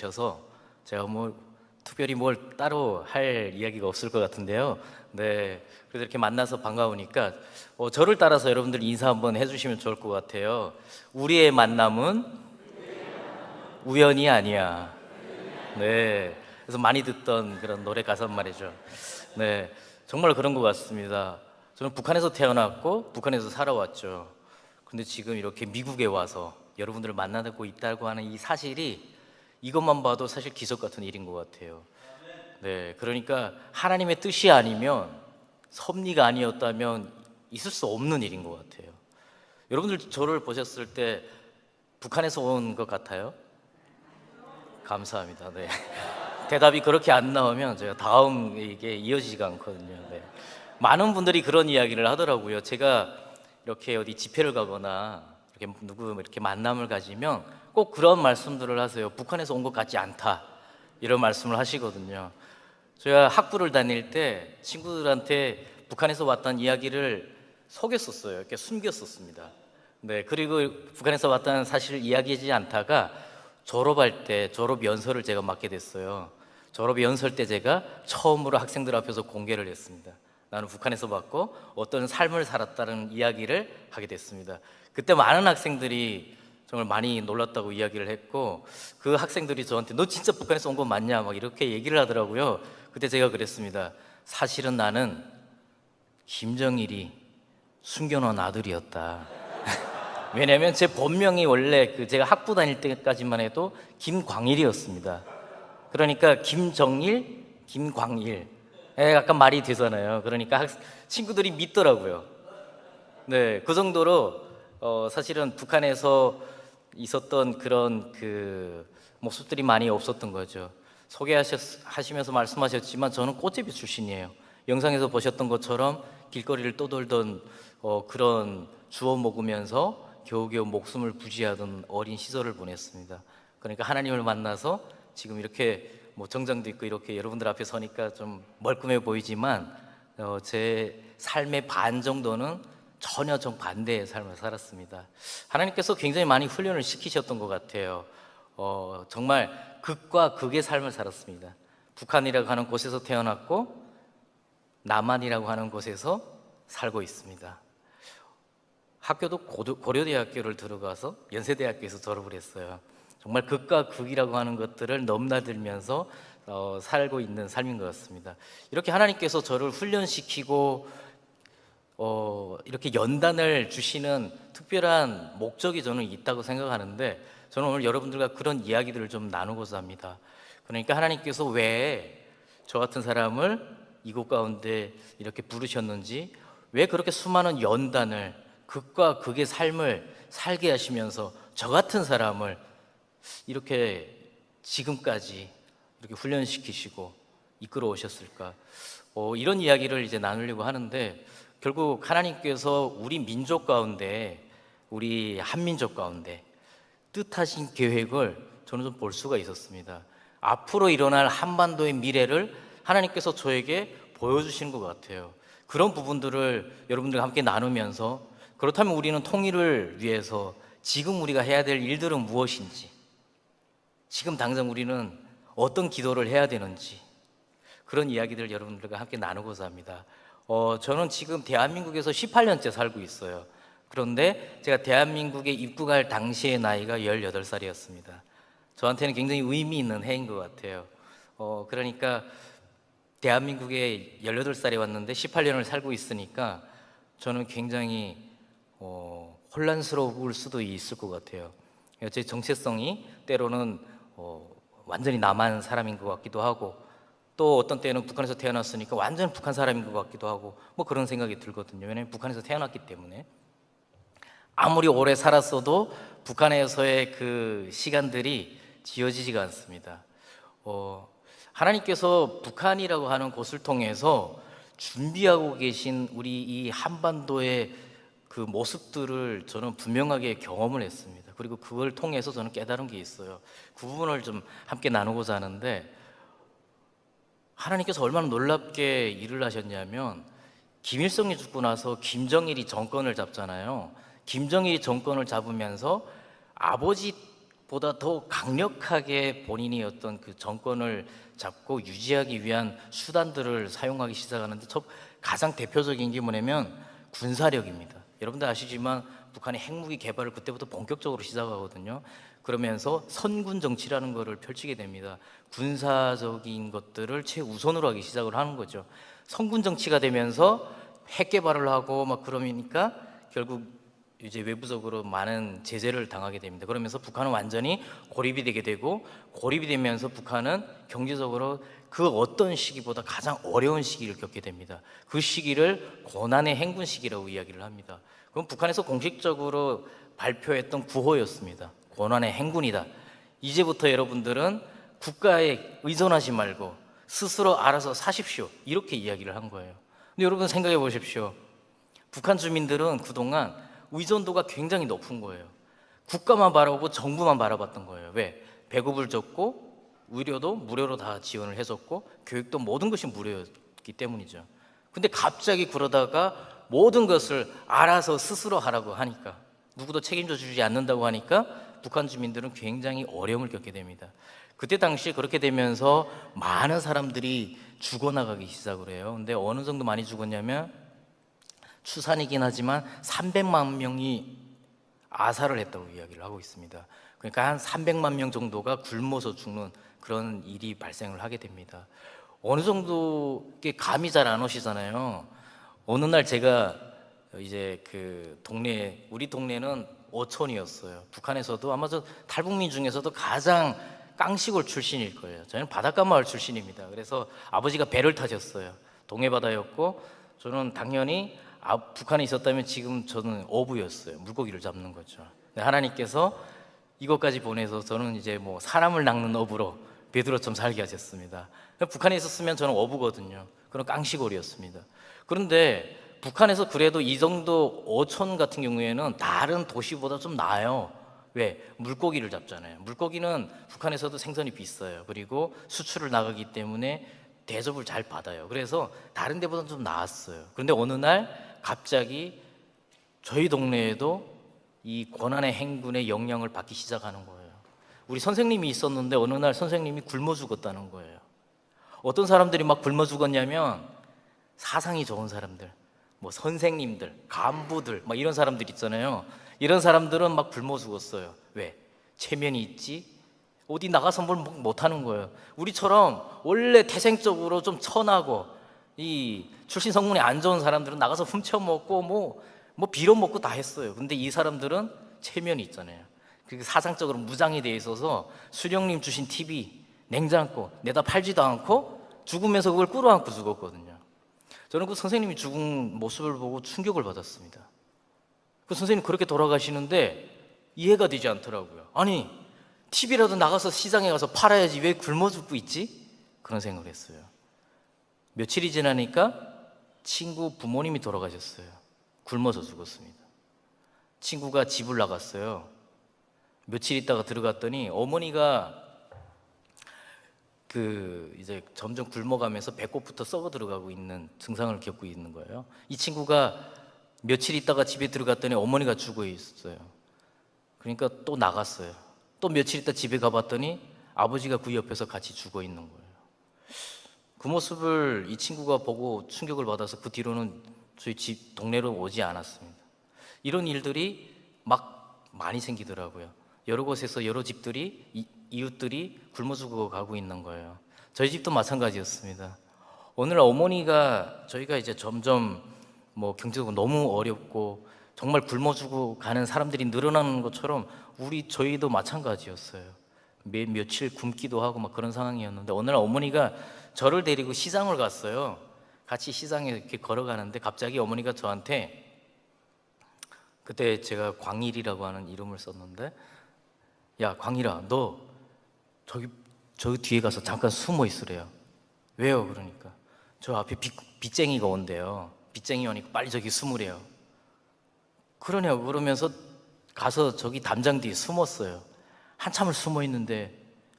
계셔서 제가 뭐 특별히 뭘 따로 할 이야기가 없을 것 같은데요. 네, 그래서 이렇게 만나서 반가우니까 저를 따라서 여러분들 인사 한번 해주시면 좋을 것 같아요. 우리의 만남은 우연이 아니야. 네, 그래서 많이 듣던 그런 노래 가사 말이죠. 네, 정말 그런 것 같습니다. 저는 북한에서 태어났고 북한에서 살아왔죠. 근데 지금 이렇게 미국에 와서 여러분들을 만나고 있다고 하는 이 사실이 이것만 봐도 사실 기적 같은 일인 것 같아요. 네, 그러니까 하나님의 뜻이 아니면 섭리가 아니었다면 있을 수 없는 일인 것 같아요. 여러분들 저를 보셨을 때 북한에서 온 것 같아요? 감사합니다. 네. 대답이 그렇게 안 나오면 제가 다음 이게 이어지지가 않거든요. 네. 많은 분들이 그런 이야기를 하더라고요. 제가 이렇게 어디 집회를 가거나 이렇게 누구 이렇게 만남을 가지면 꼭 그런 말씀들을 하세요. 북한에서 온 것 같지 않다. 이런 말씀을 하시거든요. 제가 학부를 다닐 때 친구들한테 북한에서 왔다는 이야기를 속였었어요. 이렇게 숨겼었습니다. 네, 그리고 북한에서 왔다는 사실을 이야기하지 않다가 졸업할 때 졸업 연설을 제가 맡게 됐어요. 졸업 연설 때 제가 처음으로 학생들 앞에서 공개를 했습니다. 나는 북한에서 왔고 어떤 삶을 살았다는 이야기를 하게 됐습니다. 그때 많은 학생들이 정말 많이 놀랐다고 이야기를 했고, 그 학생들이 저한테 너 진짜 북한에서 온 거 맞냐 막 이렇게 얘기를 하더라고요. 그때 제가 그랬습니다. 사실은 나는 김정일이 숨겨놓은 아들이었다. 왜냐면 제 본명이 원래 제가 학부 다닐 때까지만 해도 김광일이었습니다. 그러니까 김정일, 김광일. 약간 말이 되잖아요. 그러니까 친구들이 믿더라고요. 네, 그 정도로 사실은 북한에서 있었던 그런 모습들이 많이 없었던 거죠. 소개하시면서 말씀하셨지만 저는 꽃제비 출신이에요. 영상에서 보셨던 것처럼 길거리를 떠돌던 그런 주워 먹으면서 겨우겨우 목숨을 부지하던 어린 시절을 보냈습니다. 그러니까 하나님을 만나서 지금 이렇게 뭐 정장도 입고 이렇게 여러분들 앞에 서니까 좀 멀끔해 보이지만 제 삶의 반 정도는 전혀 정반대의 삶을 살았습니다. 하나님께서 굉장히 많이 훈련을 시키셨던 것 같아요. 정말 극과 극의 삶을 살았습니다. 북한이라고 하는 곳에서 태어났고 남한이라고 하는 곳에서 살고 있습니다. 학교도 고려대학교를 들어가서 연세대학교에서 졸업을 했어요. 정말 극과 극이라고 하는 것들을 넘나들면서 살고 있는 삶인 것 같습니다. 이렇게 하나님께서 저를 훈련시키고 이렇게 연단을 주시는 특별한 목적이 저는 있다고 생각하는데, 저는 오늘 여러분들과 그런 이야기들을 좀 나누고자 합니다. 그러니까 하나님께서 왜 저 같은 사람을 이곳 가운데 이렇게 부르셨는지, 왜 그렇게 수많은 연단을, 극과 극의 삶을 살게 하시면서 저 같은 사람을 이렇게 지금까지 이렇게 훈련시키시고 이끌어 오셨을까? 이런 이야기를 이제 나누려고 하는데, 결국 하나님께서 우리 민족 가운데, 우리 한민족 가운데 뜻하신 계획을 저는 좀 볼 수가 있었습니다. 앞으로 일어날 한반도의 미래를 하나님께서 저에게 보여주시는 것 같아요. 그런 부분들을 여러분들과 함께 나누면서, 그렇다면 우리는 통일을 위해서 지금 우리가 해야 될 일들은 무엇인지, 지금 당장 우리는 어떤 기도를 해야 되는지, 그런 이야기들을 여러분들과 함께 나누고자 합니다. 저는 지금 대한민국에서 18년째 살고 있어요. 그런데 제가 대한민국에 입국할 당시의 나이가 18살이었습니다. 저한테는 굉장히 의미 있는 해인 것 같아요. 그러니까 대한민국에 18살에 왔는데 18년을 살고 있으니까 저는 굉장히 혼란스러울 수도 있을 것 같아요. 제 정체성이 때로는 완전히 남한 사람인 것 같기도 하고, 또 어떤 때는 북한에서 태어났으니까 완전 북한 사람인 것 같기도 하고, 뭐 그런 생각이 들거든요. 왜냐하면 북한에서 태어났기 때문에. 아무리 오래 살았어도 북한에서의 그 시간들이 지워지지가 않습니다. 하나님께서 북한이라고 하는 곳을 통해서 준비하고 계신 우리 이 한반도의 그 모습들을 저는 분명하게 경험을 했습니다. 그리고 그걸 통해서 저는 깨달은 게 있어요. 그 부분을 좀 함께 나누고자 하는데, 하나님께서 얼마나 놀랍게 일을 하셨냐면, 김일성이 죽고 나서 김정일이 정권을 잡잖아요. 김정일이 정권을 잡으면서 아버지 보다 더 강력하게 본인이 어떤 그 정권을 잡고 유지하기 위한 수단들을 사용하기 시작하는데 가장 대표적인 게 뭐냐면 군사력입니다. 여러분들 아시지만 북한이 핵무기 개발을 그때부터 본격적으로 시작하거든요. 그러면서 선군 정치라는 것을 펼치게 됩니다. 군사적인 것들을 최우선으로 하기 시작을 하는 거죠. 선군 정치가 되면서 핵 개발을 하고 막 그러니까 결국 이제 외부적으로 많은 제재를 당하게 됩니다. 그러면서 북한은 완전히 고립이 되게 되고, 고립이 되면서 북한은 경제적으로 그 어떤 시기보다 가장 어려운 시기를 겪게 됩니다. 그 시기를 고난의 행군 시기라고 이야기를 합니다. 그럼 북한에서 공식적으로 발표했던 구호였습니다. 고난의 행군이다. 이제부터 여러분들은 국가에 의존하지 말고 스스로 알아서 사십시오. 이렇게 이야기를 한 거예요. 근데 여러분 생각해 보십시오. 북한 주민들은 그동안 의존도가 굉장히 높은 거예요. 국가만 바라보고 정부만 바라봤던 거예요. 왜? 배급을 줬고 의료도 무료로 다 지원을 해줬고 교육도 모든 것이 무료였기 때문이죠. 근데 갑자기 그러다가 모든 것을 알아서 스스로 하라고 하니까, 누구도 책임져 주지 않는다고 하니까 북한 주민들은 굉장히 어려움을 겪게 됩니다. 그때 당시에 그렇게 되면서 많은 사람들이 죽어나가기 시작을 해요. 근데 어느 정도 많이 죽었냐면, 추산이긴 하지만 300만 명이 아사를 했다고 이야기를 하고 있습니다. 그러니까 한 300만 명 정도가 굶어서 죽는 그런 일이 발생을 하게 됩니다. 어느 정도 감이 잘 안 오시잖아요. 어느 날 제가 이제 그 동네, 우리 동네는 어촌이었어요. 북한에서도 아마 저 탈북민 중에서도 가장 깡시골 출신일 거예요. 저는 바닷가 마을 출신입니다. 그래서 아버지가 배를 타셨어요. 동해바다였고, 저는 당연히 북한에 있었다면 지금 저는 어부였어요. 물고기를 잡는 거죠. 하나님께서 이것까지 보내서 저는 이제 뭐 사람을 낚는 어부로 베드로처럼 살게 하셨습니다. 북한에 있었으면 저는 어부거든요. 그런 깡시골이었습니다. 그런데 북한에서 그래도 이 정도 어촌 같은 경우에는 다른 도시보다 좀 나아요. 왜? 물고기를 잡잖아요. 물고기는 북한에서도 생선이 비싸요. 그리고 수출을 나가기 때문에 대접을 잘 받아요. 그래서 다른 데보다는 좀 나았어요. 그런데 어느 날 갑자기 저희 동네에도 이 고난의 행군의 영향을 받기 시작하는 거예요. 우리 선생님이 있었는데 어느 날 선생님이 굶어 죽었다는 거예요. 어떤 사람들이 막 굶어 죽었냐면, 사상이 좋은 사람들, 뭐 선생님들, 간부들, 막 이런 사람들 있잖아요. 이런 사람들은 막 굶어 죽었어요. 왜? 체면이 있지? 어디 나가서 뭘 못하는 거예요. 우리처럼 원래 태생적으로 좀 천하고 이 출신 성분이 안 좋은 사람들은 나가서 훔쳐먹고 뭐 빌어먹고 다 했어요. 근데 이 사람들은 체면이 있잖아요. 그 사상적으로 무장이 돼 있어서 수령님 주신 TV, 냉장고 내다 팔지도 않고 죽으면서 그걸 끌어안고 죽었거든요. 저는 그 선생님이 죽은 모습을 보고 충격을 받았습니다. 그 선생님 그렇게 돌아가시는데 이해가 되지 않더라고요. 아니, TV라도 나가서 시장에 가서 팔아야지 왜 굶어 죽고 있지? 그런 생각을 했어요. 며칠이 지나니까 친구 부모님이 돌아가셨어요. 굶어서 죽었습니다. 친구가 집을 나갔어요. 며칠 있다가 들어갔더니 어머니가 이제 점점 굶어가면서 배꼽부터 썩어 들어가고 있는 증상을 겪고 있는 거예요. 이 친구가 며칠 있다가 집에 들어갔더니 어머니가 죽어 있었어요. 그러니까 또 나갔어요. 또 며칠 있다 집에 가봤더니 아버지가 그 옆에서 같이 죽어 있는 거예요. 그 모습을 이 친구가 보고 충격을 받아서 그 뒤로는 저희 집 동네로 오지 않았습니다. 이런 일들이 막 많이 생기더라고요. 여러 곳에서 여러 집들이 이웃들이 굶어 죽어 가고 있는 거예요. 저희 집도 마찬가지였습니다. 오늘 어머니가, 저희가 이제 점점 뭐 경제적으로 너무 어렵고 정말 굶어 죽어 가는 사람들이 늘어나는 것처럼 저희도 마찬가지였어요. 며칠 굶기도 하고 막 그런 상황이었는데, 어느 날 어머니가 저를 데리고 시장을 갔어요. 같이 시장에 이렇게 걸어가는데 갑자기 어머니가 저한테, 그때 제가 광일이라고 하는 이름을 썼는데, 야 광일아, 너 저기 뒤에 가서 잠깐 숨어 있으래요. 왜요? 그러니까 저 앞에 빚쟁이가 온대요. 빚쟁이 오니까 빨리 저기 숨으래요. 그러냐고 그러면서 가서 저기 담장 뒤에 숨었어요. 한참을 숨어 있는데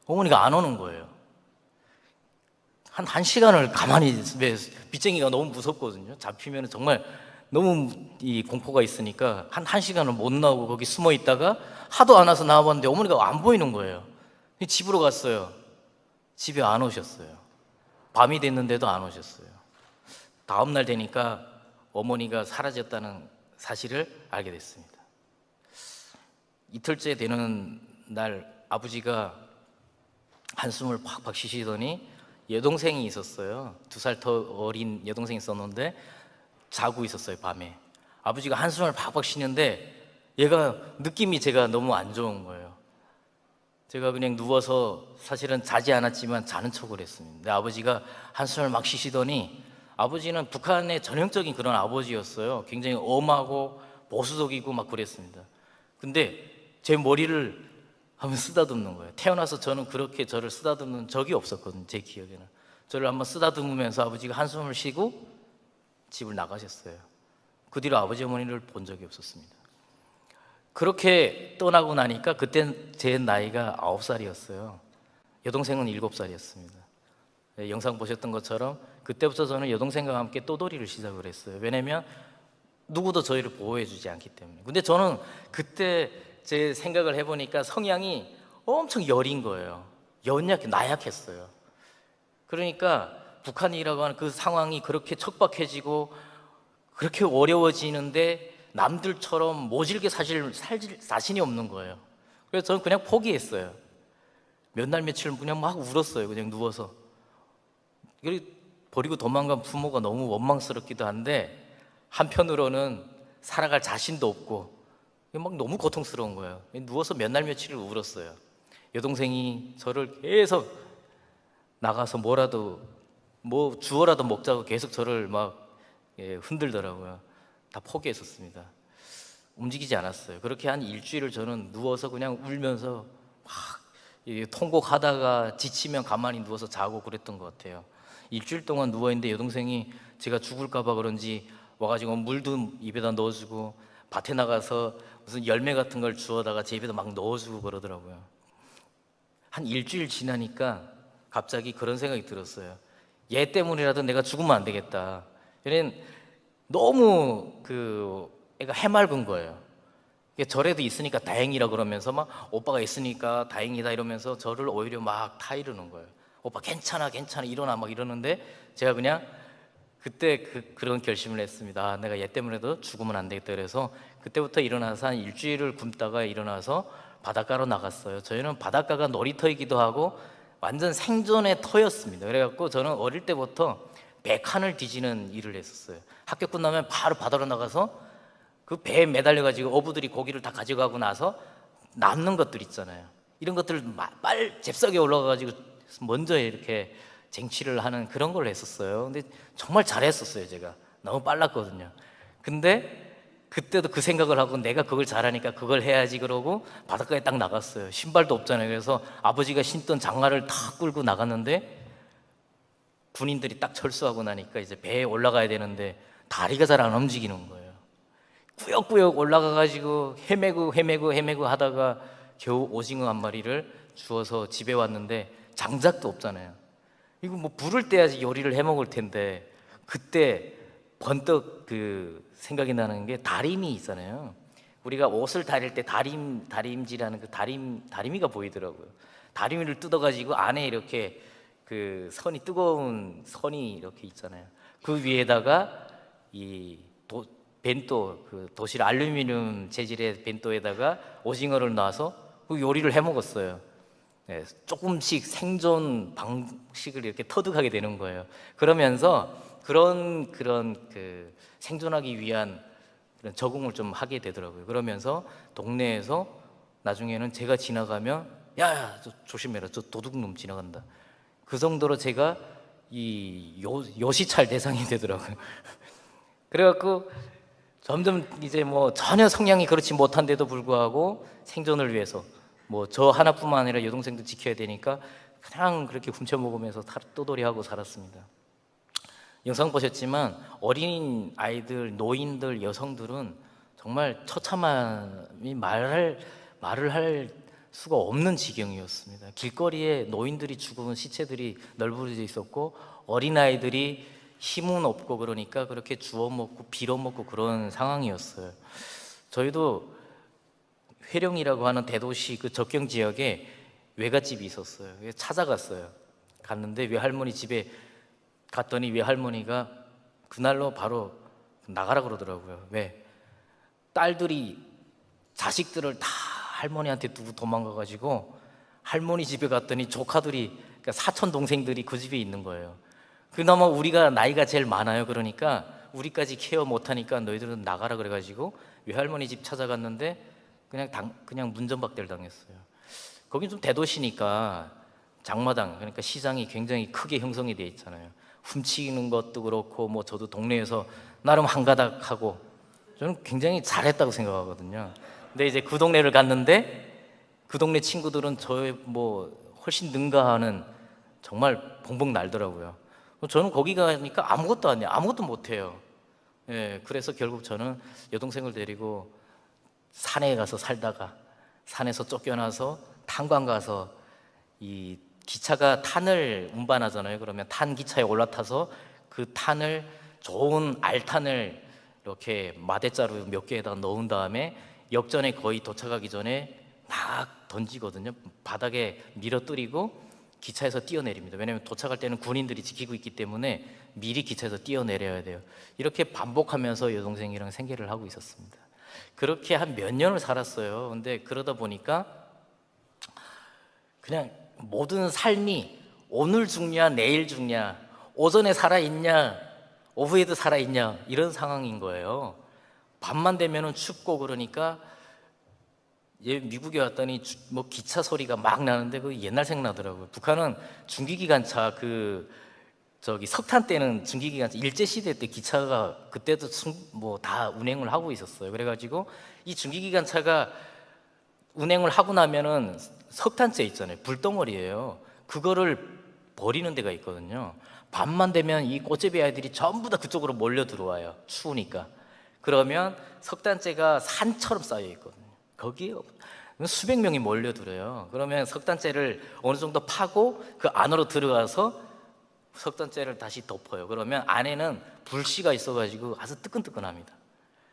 어머니가 안 오는 거예요. 한 시간을 가만히, 빚쟁이가 너무 무섭거든요. 잡히면 정말 너무 이 공포가 있으니까 한 시간을 못 나오고 거기 숨어 있다가 하도 안 와서 나와봤는데 어머니가 안 보이는 거예요. 집으로 갔어요. 집에 안 오셨어요. 밤이 됐는데도 안 오셨어요. 다음 날 되니까 어머니가 사라졌다는 사실을 알게 됐습니다. 이틀째 되는 날 아버지가 한숨을 팍팍 쉬시더니 여동생이 있었어요. 2살 더 어린 여동생이 있었는데 자고 있었어요, 밤에. 아버지가 한숨을 팍팍 쉬는데 얘가 느낌이 제가 너무 안 좋은 거예요. 제가 그냥 누워서 사실은 자지 않았지만 자는 척을 했습니다. 근데 아버지가 한숨을 막 쉬시더니 아버지는 북한의 전형적인 그런 아버지였어요. 굉장히 엄하고 보수적이고 막 그랬습니다. 근데 제 머리를 한번 쓰다듬는 거예요. 태어나서 저는 그렇게 저를 쓰다듬는 적이 없었거든요. 제 기억에는. 저를 한번 쓰다듬으면서 아버지가 한숨을 쉬고 집을 나가셨어요. 그 뒤로 아버지 어머니를 본 적이 없었습니다. 그렇게 떠나고 나니까 그땐 제 나이가 9살이었어요. 여동생은 7살이었습니다. 영상 보셨던 것처럼 그때부터 저는 여동생과 함께 떠돌이를 시작을 했어요. 왜냐면 누구도 저희를 보호해 주지 않기 때문에. 근데 저는 그때 제 생각을 해보니까 성향이 엄청 여린 거예요. 나약했어요. 그러니까 북한이라고 하는 그 상황이 그렇게 척박해지고 그렇게 어려워지는데 남들처럼 모질게 살 자신이 없는 거예요. 그래서 저는 그냥 포기했어요. 몇 날 며칠 그냥 막 울었어요. 그냥 누워서. 버리고 도망간 부모가 너무 원망스럽기도 한데 한편으로는 살아갈 자신도 없고 막 너무 고통스러운 거예요. 누워서 몇 날 며칠을 울었어요. 여동생이 저를 계속 나가서 뭐 주워라도 먹자고 계속 저를 막 흔들더라고요. 다 포기했었습니다. 움직이지 않았어요. 그렇게 한 일주일을 저는 누워서 그냥 울면서 막 통곡하다가 지치면 가만히 누워서 자고 그랬던 것 같아요. 일주일 동안 누워있는데 여동생이 제가 죽을까봐 그런지 와가지고 물도 입에다 넣어주고 밭에 나가서 무슨 열매 같은 걸 주워다가 제 입에다 막 넣어주고 그러더라고요. 한 일주일 지나니까 갑자기 그런 생각이 들었어요. 얘 때문이라도 내가 죽으면 안 되겠다. 얘는 너무 애가 해맑은 거예요. 절에도 있으니까 다행이라 그러면서 막 오빠가 있으니까 다행이다 이러면서 저를 오히려 막 타이르는 거예요. 오빠 괜찮아 일어나 막 이러는데 제가 그냥 그때 그런 결심을 했습니다. 내가 얘 때문에도 죽으면 안 되겠다. 그래서 그때부터 일어나서 한 일주일을 굶다가 일어나서 바닷가로 나갔어요. 저희는 바닷가가 놀이터이기도 하고 완전 생존의 터였습니다. 그래갖고 저는 어릴 때부터 배칸을 뒤지는 일을 했었어요. 학교 끝나면 바로 바다로 나가서 그 배에 매달려가지고 어부들이 고기를 다 가져가고 나서 남는 것들 있잖아요. 이런 것들을 잽싸게 올라가가지고 먼저 이렇게 쟁취를 하는 그런 걸 했었어요. 근데 정말 잘했었어요. 제가 너무 빨랐거든요. 근데 그때도 그 생각을 하고 내가 그걸 잘하니까 그걸 해야지 그러고 바닷가에 딱 나갔어요. 신발도 없잖아요. 그래서 아버지가 신던 장화를 다 끌고 나갔는데 군인들이 딱 철수하고 나니까 이제 배에 올라가야 되는데 다리가 잘 안 움직이는 거예요. 꾸역꾸역 올라가가지고 헤매고 하다가 겨우 오징어 한 마리를 주워서 집에 왔는데 장작도 없잖아요. 이거 뭐 불을 떼야지 요리를 해 먹을 텐데 그때 번뜩 생각이 나는 게 다림이 있잖아요. 우리가 옷을 다릴 때 다림질하는 그 다리미가 보이더라고요. 다리미를 뜯어가지고 안에 이렇게 뜨거운 선이 이렇게 있잖아요. 그 위에다가 이 벤또 도실 알루미늄 재질의 벤또에다가 오징어를 놔서 그 요리를 해 먹었어요. 네, 조금씩 생존 방식을 이렇게 터득하게 되는 거예요. 그러면서 그런 생존하기 위한 그런 적응을 좀 하게 되더라고요. 그러면서 동네에서 나중에는 제가 지나가면 야, 조심해라, 저 도둑놈 지나간다. 그 정도로 제가 이 요시찰 대상이 되더라고요. 그래갖고 점점 이제 뭐 전혀 성향이 그렇지 못한데도 불구하고 생존을 위해서 뭐 저 하나뿐만 아니라 여동생도 지켜야 되니까 그냥 그렇게 훔쳐 먹으면서 떠돌이하고 살았습니다. 영상 보셨지만 어린 아이들, 노인들, 여성들은 정말 처참함이 말을 할 수가 없는 지경이었습니다. 길거리에 노인들이 죽은 시체들이 널브러져 있었고 어린아이들이 힘은 없고 그러니까 그렇게 주워 먹고 빌어 먹고 그런 상황이었어요. 저희도 회령이라고 하는 대도시 그 접경 지역에 외갓집이 있었어요. 그래서 찾아갔어요. 갔는데 외할머니 집에 갔더니 외할머니가 그날로 바로 나가라 그러더라고요. 왜? 딸들이 자식들을 다 할머니한테 두고 도망가가지고 할머니 집에 갔더니 조카들이, 그러니까 사촌 동생들이 그 집에 있는 거예요. 그나마 우리가 나이가 제일 많아요. 그러니까 우리까지 케어 못하니까 너희들은 나가라 그래가지고 외할머니 집 찾아갔는데 그냥 문전박대를 당했어요. 거긴 좀 대도시니까 장마당, 그러니까 시장이 굉장히 크게 형성이 돼 있잖아요. 훔치는 것도 그렇고 뭐 저도 동네에서 나름 한가닥하고 저는 굉장히 잘했다고 생각하거든요. 근데 이제 그 동네를 갔는데 그 동네 친구들은 저의 뭐 훨씬 능가하는 정말 봉봉 날더라고요. 저는 거기 가니까 아무것도 안 해요. 아무것도 못 해요. 예, 그래서 결국 저는 여동생을 데리고 산에 가서 살다가 산에서 쫓겨나서 탄광 가서 이 기차가 탄을 운반하잖아요. 그러면 탄 기차에 올라타서 그 탄을 좋은 알탄을 이렇게 마대자루 몇 개에다 넣은 다음에 역전에 거의 도착하기 전에 막 던지거든요. 바닥에 밀어뜨리고 기차에서 뛰어내립니다. 왜냐하면 도착할 때는 군인들이 지키고 있기 때문에 미리 기차에서 뛰어내려야 돼요. 이렇게 반복하면서 여동생이랑 생계를 하고 있었습니다. 그렇게 한 몇 년을 살았어요. 근데 그러다 보니까 그냥 모든 삶이 오늘 죽냐 내일 죽냐, 오전에 살아있냐 오후에도 살아있냐, 이런 상황인 거예요. 밤만 되면은 춥고 그러니까 얘 미국에 왔더니 뭐 기차 소리가 막 나는데 그 옛날 생각나더라고요. 북한은 중기기관차 저기 석탄 때는 중기기관차 일제 시대 때 기차가 그때도 뭐 다 운행을 하고 있었어요. 그래가지고 이 중기기관차가 운행을 하고 나면은 석탄재 있잖아요. 불덩어리예요. 그거를 버리는 데가 있거든요. 밤만 되면 이 꽃제비 아이들이 전부 다 그쪽으로 몰려 들어와요. 추우니까. 그러면 석탄재가 산처럼 쌓여 있거든요. 거기에 수백 명이 몰려들어요. 그러면 석탄재를 어느 정도 파고 그 안으로 들어가서 석탄재를 다시 덮어요. 그러면 안에는 불씨가 있어가지고 아주 뜨끈뜨끈합니다.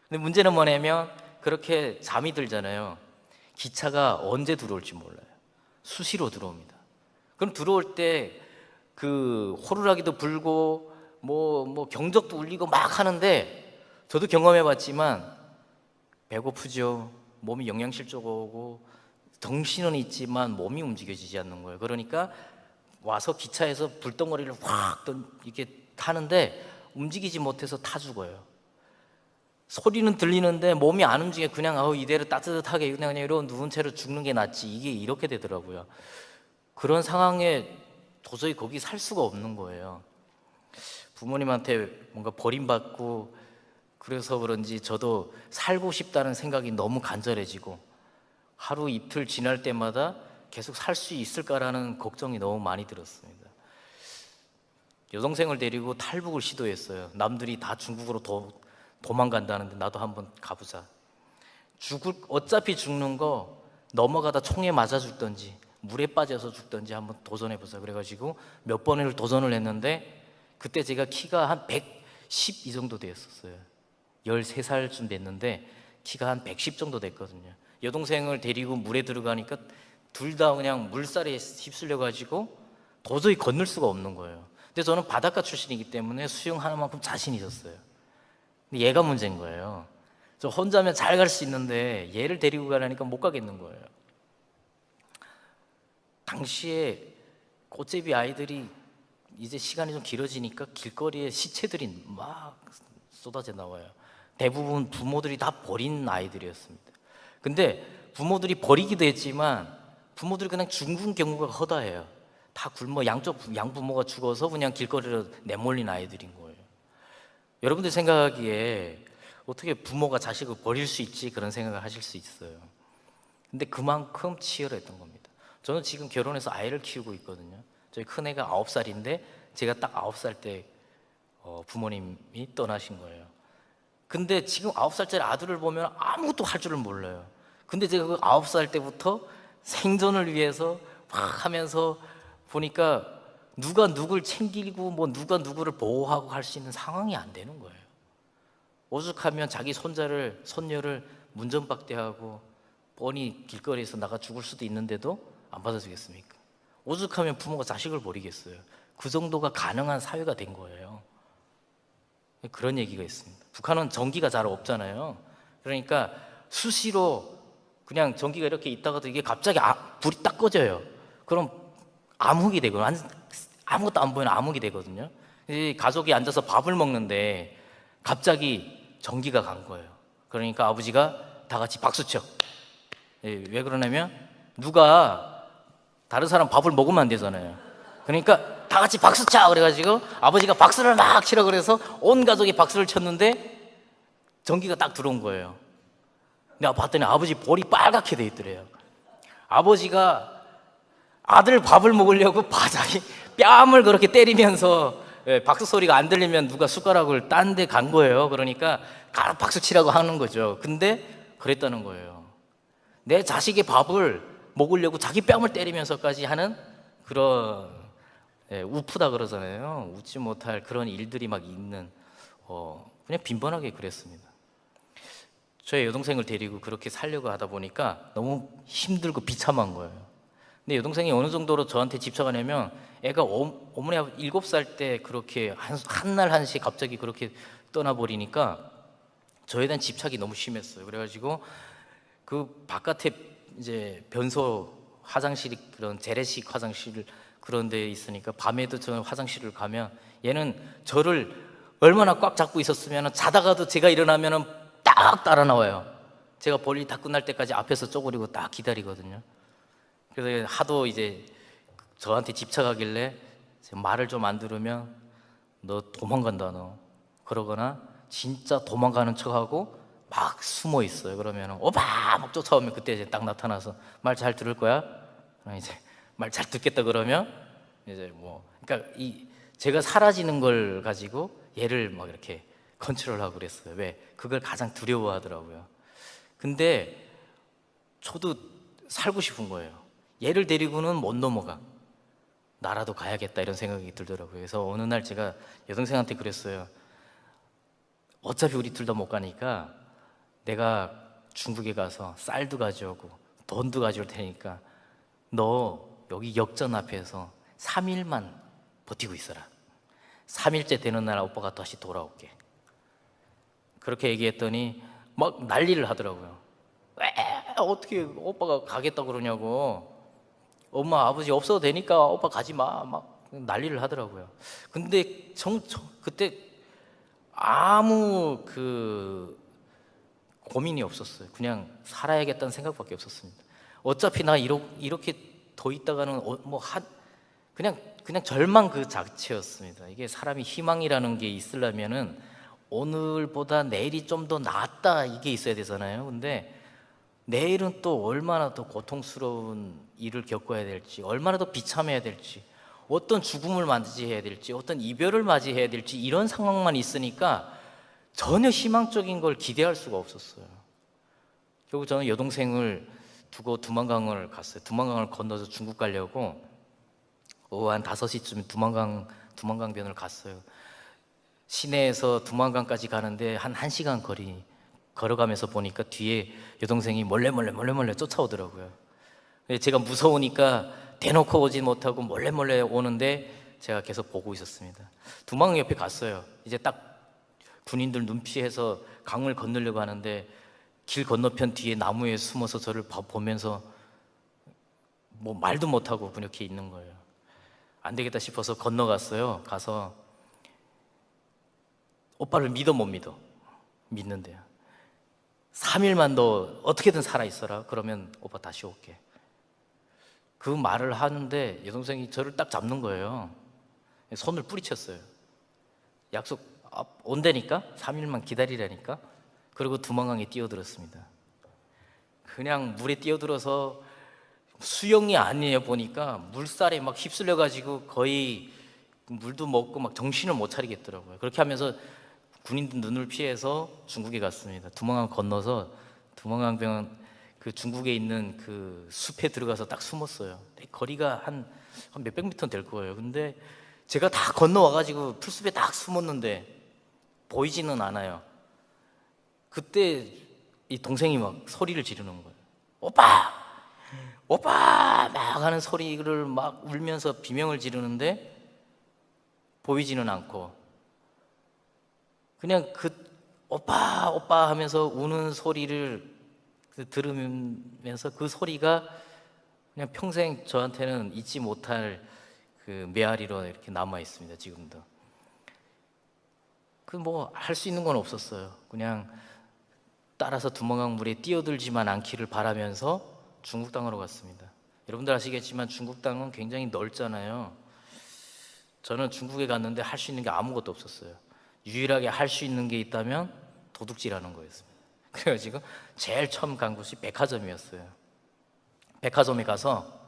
근데 문제는 뭐냐면 그렇게 잠이 들잖아요. 기차가 언제 들어올지 몰라요. 수시로 들어옵니다. 그럼 들어올 때 그 호루라기도 불고 뭐 경적도 울리고 막 하는데 저도 경험해봤지만 배고프죠. 몸이 영양실조가 오고 정신은 있지만 몸이 움직여지지 않는 거예요. 그러니까 와서 기차에서 불덩어리를 확 이렇게 타는데 움직이지 못해서 타 죽어요. 소리는 들리는데 몸이 안 움직여. 그냥 이대로 따뜻하게 그냥 이런 누운 채로 죽는 게 낫지, 이게 이렇게 되더라고요. 그런 상황에 도저히 거기 살 수가 없는 거예요. 부모님한테 뭔가 버림받고 그래서 그런지 저도 살고 싶다는 생각이 너무 간절해지고 하루 이틀 지날 때마다 계속 살 수 있을까라는 걱정이 너무 많이 들었습니다. 여동생을 데리고 탈북을 시도했어요. 남들이 다 중국으로 도망간다는데 나도 한번 가보자. 어차피 죽는 거 넘어가다 총에 맞아 죽던지 물에 빠져서 죽던지 한번 도전해보자. 그래가지고 몇 번을 도전을 했는데 그때 제가 키가 한 110 이 정도 되었었어요. 13살쯤 됐는데 키가 한 110 정도 됐거든요. 여동생을 데리고 물에 들어가니까 둘 다 그냥 물살에 휩쓸려가지고 도저히 건널 수가 없는 거예요. 근데 저는 바닷가 출신이기 때문에 수영하는만큼 자신이 있었어요. 근데 얘가 문제인 거예요. 저 혼자면 잘 갈 수 있는데 얘를 데리고 가려니까 못 가겠는 거예요. 당시에 꽃제비 아이들이 이제 시간이 좀 길어지니까 길거리에 시체들이 막 쏟아져 나와요. 대부분 부모들이 다 버린 아이들이었습니다. 근데 부모들이 버리기도 했지만 부모들이 그냥 죽은 경우가 허다해요. 다 굶어 양부모가 죽어서 그냥 길거리로 내몰린 아이들인 거예요. 여러분들 생각하기에 어떻게 부모가 자식을 버릴 수 있지, 그런 생각을 하실 수 있어요. 근데 그만큼 치열했던 겁니다. 저는 지금 결혼해서 아이를 키우고 있거든요. 저희 큰애가 9살인데 제가 딱 9살 때 부모님이 떠나신 거예요. 근데 지금 9살짜리 아들을 보면 아무것도 할 줄을 몰라요. 근데 제가 그 9살 때부터 생존을 위해서 막 하면서 보니까 누가 누굴 챙기고 뭐 누가 누구를 보호하고 할 수 있는 상황이 안 되는 거예요. 오죽하면 자기 손녀를 문전박대하고 뻔히 길거리에서 나가 죽을 수도 있는데도 안 받아주겠습니까? 오죽하면 부모가 자식을 버리겠어요. 그 정도가 가능한 사회가 된 거예요. 그런 얘기가 있습니다. 북한은 전기가 잘 없잖아요. 그러니까 수시로 그냥 전기가 이렇게 있다가도 이게 갑자기 불이 딱 꺼져요. 그럼 암흑이 되고 아무것도 안 보이는 암흑이 되거든요. 이 가족이 앉아서 밥을 먹는데 갑자기 전기가 간 거예요. 그러니까 아버지가 다 같이 박수쳐. 왜 그러냐면 누가 다른 사람 밥을 먹으면 안 되잖아요. 그러니까 다 같이 박수쳐 그래가지고 아버지가 박수를 막 치라 그래서 온 가족이 박수를 쳤는데 전기가 딱 들어온 거예요. 내가 봤더니 아버지 볼이 빨갛게 돼 있더래요. 아버지가 아들 밥을 먹으려고 바닥에 뺨을 그렇게 때리면서 박수 소리가 안 들리면 누가 숟가락을 딴 데 간 거예요. 그러니까 박수 치라고 하는 거죠. 근데 그랬다는 거예요. 내 자식의 밥을 먹으려고 자기 뺨을 때리면서까지 하는 그런 우프다 그러잖아요. 웃지 못할 그런 일들이 막 있는 그냥 빈번하게 그랬습니다. 저의 여동생을 데리고 그렇게 살려고 하다 보니까 너무 힘들고 비참한 거예요. 근데 여동생이 어느 정도로 저한테 집착하냐면 애가 어머니 7살 때 그렇게 한날 한시 갑자기 그렇게 떠나버리니까 저에 대한 집착이 너무 심했어요. 그래가지고 그 바깥에 이제 변소 화장실이 그런 재래식 화장실 그런 데 있으니까 밤에도 저 화장실을 가면 얘는 저를 얼마나 꽉 잡고 있었으면 자다가도 제가 일어나면 딱 따라 나와요. 제가 볼일 다 끝날 때까지 앞에서 쪼그리고 딱 기다리거든요. 그래서 하도 이제 저한테 집착하길래 말을 좀 안 들으면 너 도망간다 너 그러거나 진짜 도망가는 척하고 막 숨어 있어요. 그러면 오빠 막 쫓아오면 그때 이제 딱 나타나서 말 잘 들을 거야? 이제 말 잘 듣겠다 그러면 이제 뭐 그러니까 제가 사라지는 걸 가지고 얘를 막 이렇게 컨트롤하고 그랬어요. 왜? 그걸 가장 두려워하더라고요. 근데 저도 살고 싶은 거예요. 얘를 데리고는 못 넘어가. 나라도 가야겠다 이런 생각이 들더라고요. 그래서 어느 날 제가 여동생한테 그랬어요. 어차피 우리 둘 다 못 가니까 내가 중국에 가서 쌀도 가져오고 돈도 가져올 테니까 너 여기 역전 앞에서 3일만 버티고 있어라. 3일째 되는 날 오빠가 다시 돌아올게. 그렇게 얘기했더니 막 난리를 하더라고요. 왜 어떻게 오빠가 가겠다 그러냐고. 엄마 아버지 없어도 되니까 오빠 가지 마. 막 난리를 하더라고요. 근데 그때 아무 고민이 없었어요. 그냥 살아야겠다는 생각밖에 없었습니다. 어차피 나 이렇게 더 있다가는 그냥 절망 그 자체였습니다. 이게 사람이 희망이라는 게 있으려면은 오늘보다 내일이 좀 더 낫다 이게 있어야 되잖아요. 근데 내일은 또 얼마나 더 고통스러운 일을 겪어야 될지, 얼마나 더 비참해야 될지, 어떤 죽음을 맞이해야 될지, 어떤 이별을 맞이해야 될지 이런 상황만 있으니까 전혀 희망적인 걸 기대할 수가 없었어요. 결국 저는 여동생을 두고 두만강을 갔어요. 두만강을 건너서 중국 가려고 오후 한 5시쯤에 두만강변을 갔어요. 시내에서 두만강까지 가는데 한 1시간 거리 걸어가면서 보니까 뒤에 여동생이 몰래 쫓아오더라고요. 제가 무서우니까 대놓고 오지 못하고 몰래 오는데 제가 계속 보고 있었습니다. 두만강 옆에 갔어요. 이제 딱 군인들 눈피해서 강을 건너려고 하는데 길 건너편 뒤에 나무에 숨어서 저를 보면서 뭐 말도 못하고 그렇게 있는 거예요. 안 되겠다 싶어서 건너갔어요. 가서 오빠를 믿어 못 믿어? 믿는데요. 3일만 너 어떻게든 살아있어라. 그러면 오빠 다시 올게. 그 말을 하는데 여동생이 저를 딱 잡는 거예요. 손을 뿌리쳤어요. 약속 온다니까? 3일만 기다리라니까? 그리고 두만강에 뛰어들었습니다. 그냥 물에 뛰어들어서 수영이 아니에요. 보니까 물살에 막 휩쓸려가지고 거의 물도 먹고 막 정신을 못 차리겠더라고요. 그렇게 하면서 군인들 눈을 피해서 중국에 갔습니다. 두만강 건너서 두만강병 그 중국에 있는 그 숲에 들어가서 딱 숨었어요. 거리가 한 한 몇백 미터는 될 거예요. 근데 제가 다 건너와가지고 풀숲에 딱 숨었는데 보이지는 않아요. 그때 이 동생이 막 소리를 지르는 거예요. 오빠! 오빠! 막 하는 소리를 막 울면서 비명을 지르는데 보이지는 않고 그냥 그 오빠! 오빠 하면서 우는 소리를 들으면서 그 소리가 그냥 평생 저한테는 잊지 못할 그 메아리로 이렇게 남아 있습니다. 지금도. 그 뭐 할 수 있는 건 없었어요. 그냥 따라서 두모강물에 뛰어들지만 않기를 바라면서 중국 땅으로 갔습니다. 여러분들 아시겠지만 중국 땅은 굉장히 넓잖아요. 저는 중국에 갔는데 할 수 있는 게 아무것도 없었어요. 유일하게 할 수 있는 게 있다면 도둑질하는 거였습니다. 그래가지고 제일 처음 간 곳이 백화점이었어요. 백화점에 가서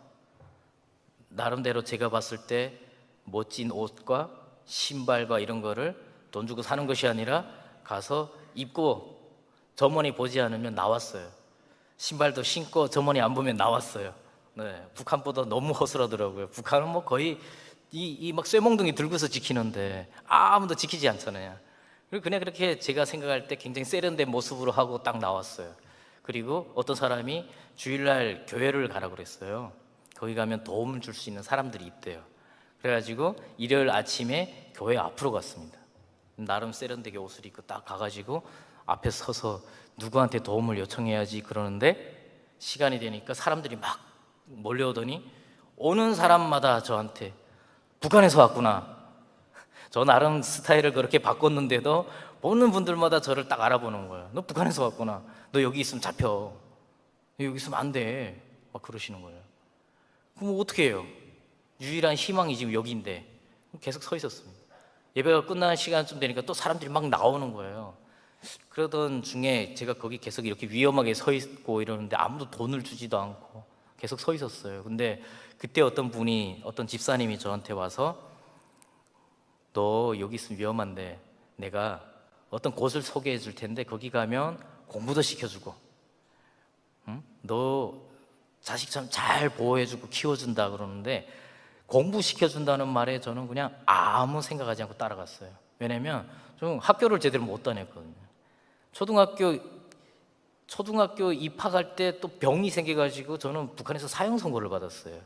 나름대로 제가 봤을 때 멋진 옷과 신발과 이런 거를 돈 주고 사는 것이 아니라 가서 입고 점원이 보지 않으면 나왔어요. 신발도 신고 점원이 안 보면 나왔어요. 네, 북한보다 너무 허술하더라고요. 북한은 뭐 거의 이 막 쇠몽둥이 들고서 지키는데 아무도 지키지 않잖아요. 그리고 그냥 그렇게 제가 생각할 때 굉장히 세련된 모습으로 하고 딱 나왔어요. 그리고 어떤 사람이 주일날 교회를 가라 그랬어요. 거기 가면 도움을 줄 수 있는 사람들이 있대요. 그래가지고 일요일 아침에 교회 앞으로 갔습니다. 나름 세련되게 옷을 입고 딱 가가지고 앞에 서서 누구한테 도움을 요청해야지 그러는데 시간이 되니까 사람들이 막 몰려오더니 오는 사람마다 저한테 북한에서 왔구나. 저 나름 스타일을 그렇게 바꿨는데도 보는 분들마다 저를 딱 알아보는 거예요. 너 북한에서 왔구나. 너 여기 있으면 잡혀. 여기 있으면 안 돼. 막 그러시는 거예요. 그럼 어떻게 해요? 유일한 희망이 지금 여기인데 계속 서 있었습니다. 예배가 끝나는 시간쯤 되니까 또 사람들이 막 나오는 거예요. 그러던 중에 제가 거기 계속 이렇게 위험하게 서 있고 이러는데 아무도 돈을 주지도 않고 계속 서 있었어요. 근데 그때 어떤 분이, 어떤 집사님이 저한테 와서 너 여기 있으면 위험한데 내가 어떤 곳을 소개해 줄 텐데 거기 가면 공부도 시켜주고 응? 너 자식 참 잘 보호해주고 키워준다 그러는데 공부 시켜준다는 말에 저는 그냥 아무 생각하지 않고 따라갔어요. 왜냐면 좀 학교를 제대로 못 다녔거든요. 초등학교 입학할 때 또 병이 생겨가지고 저는 북한에서 사형 선고를 받았어요.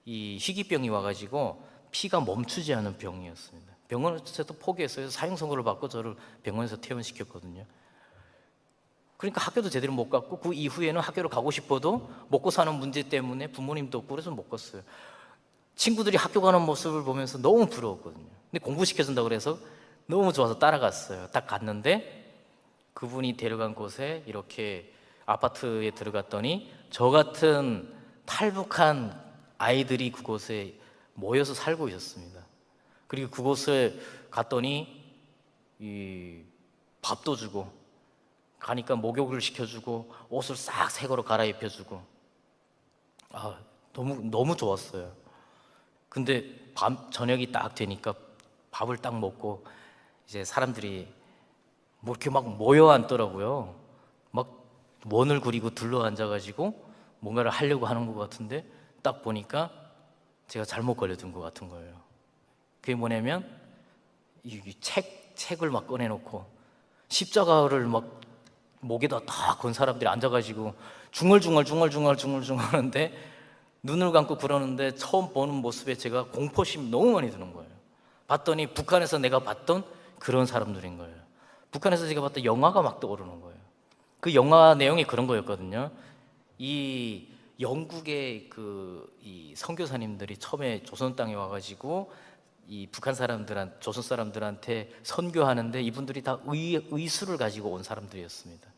이 희귀병이 와가지고 피가 멈추지 않은 병이었습니다. 병원에서도 포기했어요. 사형 선고를 받고 저를 병원에서 퇴원시켰거든요. 그러니까 학교도 제대로 못 갔고 그 이후에는 학교를 가고 싶어도 먹고 사는 문제 때문에 부모님도 없고 그래서 못 갔어요. 친구들이 학교 가는 모습을 보면서 너무 부러웠거든요. 근데 공부시켜준다고 그래서 너무 좋아서 따라갔어요. 딱 갔는데 그분이 데려간 곳에 이렇게 아파트에 들어갔더니 저 같은 탈북한 아이들이 그곳에 모여서 살고 있었습니다. 그리고 그곳에 갔더니 이 밥도 주고 가니까 목욕을 시켜주고 옷을 싹 새 거로 갈아입혀주고 너무 좋았어요. 근데 저녁이 딱 되니까 밥을 딱 먹고 이제 사람들이 뭐 이렇게 막 모여 앉더라고요. 막 원을 그리고 둘러 앉아가지고 뭔가를 하려고 하는 것 같은데 딱 보니까 제가 잘못 걸려든 것 같은 거예요. 그게 뭐냐면 이 책을 막 꺼내놓고 십자가를 막 목에다 다 건 사람들이 앉아가지고 중얼중얼 하는데 눈을 감고 그러는데 처음 보는 모습에 제가 공포심이 너무 많이 드는 거예요. 봤더니 북한에서 내가 봤던 그런 사람들인 거예요. 북한에서 제가 봤던 영화가 막 떠오르는 거예요. 그 영화 내용이 그런 거였거든요. 이 영국의 이 선교사님들이 처음에 조선 땅에 와가지고 이 북한 조선 사람들한테 선교하는데 이분들이 다 의술을 가지고 온 사람들이었습니다.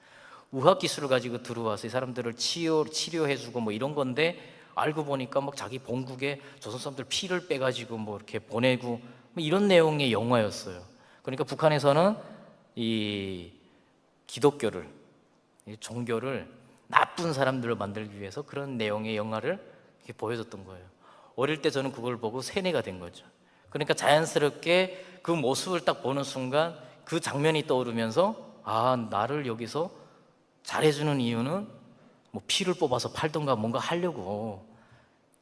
의학 기술을 가지고 들어와서 이 사람들을 치료해주고 뭐 이런 건데 알고 보니까 막 자기 본국에 조선 사람들 피를 빼가지고 뭐 이렇게 보내고 뭐 이런 내용의 영화였어요. 그러니까 북한에서는 이 기독교를, 이 종교를 나쁜 사람들을 만들기 위해서 그런 내용의 영화를 이렇게 보여줬던 거예요. 어릴 때 저는 그걸 보고 세뇌가 된 거죠. 그러니까 자연스럽게 그 모습을 딱 보는 순간 그 장면이 떠오르면서 나를 여기서 잘해주는 이유는 뭐 피를 뽑아서 팔던가 뭔가 하려고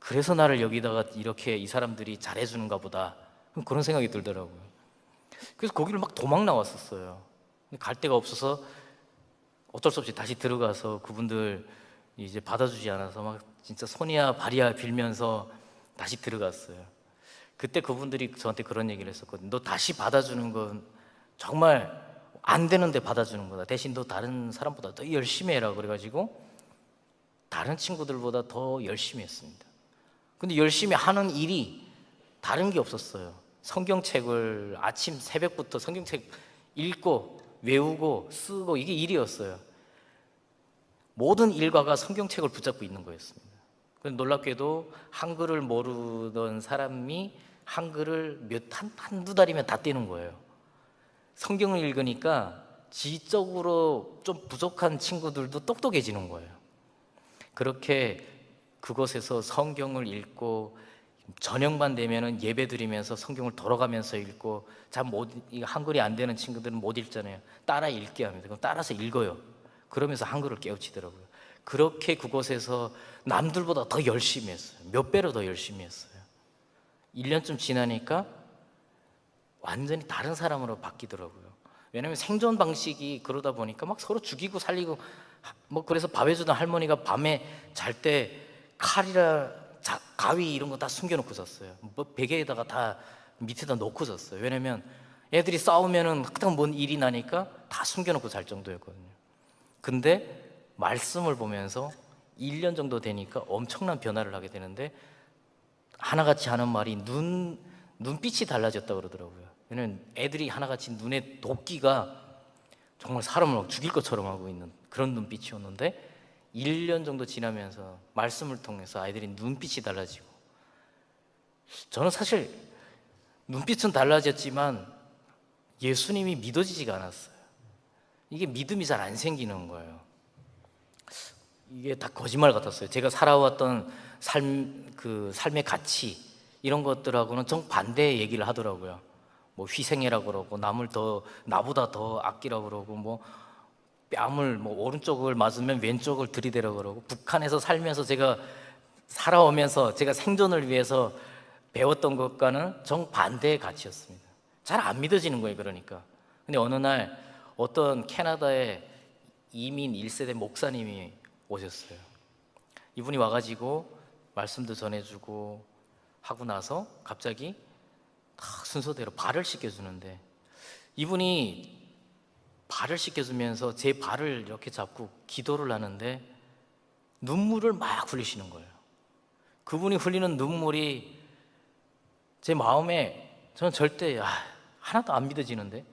그래서 나를 여기다가 이렇게 이 사람들이 잘해주는가 보다, 그런 생각이 들더라고요. 그래서 거기를 막 도망 나왔었어요. 갈 데가 없어서 어쩔 수 없이 다시 들어가서 그분들 이제 받아주지 않아서 막 진짜 손이야 발이야 빌면서 다시 들어갔어요. 그때 그분들이 저한테 그런 얘기를 했었거든요. 너 다시 받아주는 건 정말 안 되는데 받아주는 거다. 대신 너 다른 사람보다 더 열심히 해라. 그래가지고 다른 친구들보다 더 열심히 했습니다. 근데 열심히 하는 일이 다른 게 없었어요. 성경책을 아침 새벽부터 성경책 읽고 외우고 쓰고, 이게 일이었어요. 모든 일과가 성경책을 붙잡고 있는 거였습니다. 놀랍게도 한글을 모르던 사람이 한글을 한두 달이면 다 떼는 거예요. 성경을 읽으니까 지적으로 좀 부족한 친구들도 똑똑해지는 거예요. 그렇게 그곳에서 성경을 읽고 저녁만 되면은 예배 드리면서 성경을 돌아가면서 읽고, 한글이 안 되는 친구들은 못 읽잖아요. 따라 읽게 합니다. 그럼 따라서 읽어요. 그러면서 한글을 깨우치더라고요. 그렇게 그곳에서 남들보다 더 열심히 했어요. 몇 배로 더 열심히 했어요. 1년쯤 지나니까 완전히 다른 사람으로 바뀌더라고요. 왜냐하면 생존 방식이 그러다 보니까 막 서로 죽이고 살리고, 그래서 밥 해주던 할머니가 밤에 잘 때 칼이라 가위 이런 거 다 숨겨놓고 잤어요. 베개에다가 다 밑에다 놓고 잤어요. 왜냐면 애들이 싸우면은 항상 뭔 일이 나니까 다 숨겨놓고 잘 정도였거든요. 근데 말씀을 보면서 1년 정도 되니까 엄청난 변화를 하게 되는데, 하나같이 하는 말이 눈빛이 달라졌다고 그러더라고요. 왜냐면 애들이 하나같이 눈에 도끼가 정말 사람을 죽일 것처럼 하고 있는 그런 눈빛이었는데, 1년 정도 지나면서 말씀을 통해서 아이들이 눈빛이 달라지고, 저는 사실 눈빛은 달라졌지만 예수님이 믿어지지가 않았어요. 이게 믿음이 잘 안 생기는 거예요. 이게 다 거짓말 같았어요. 제가 살아왔던 삶의 가치 이런 것들하고는 정반대의 얘기를 하더라고요. 희생해라 그러고, 나보다 더 아끼라고 그러고, 뺨을 오른쪽을 맞으면 왼쪽을 들이대라 그러고, 북한에서 살면서 제가 살아오면서 제가 생존을 위해서 배웠던 것과는 정반대의 가치였습니다. 잘 안 믿어지는 거예요. 그러니까. 근데 어느 날 어떤 캐나다의 이민 1세대 목사님이 오셨어요. 이분이 와가지고 말씀도 전해주고 하고 나서 갑자기 순서대로 발을 씻겨주는데, 이분이 발을 씻겨주면서 제 발을 이렇게 잡고 기도를 하는데 눈물을 막 흘리시는 거예요. 그분이 흘리는 눈물이 제 마음에, 저는 절대 하나도 안 믿어지는데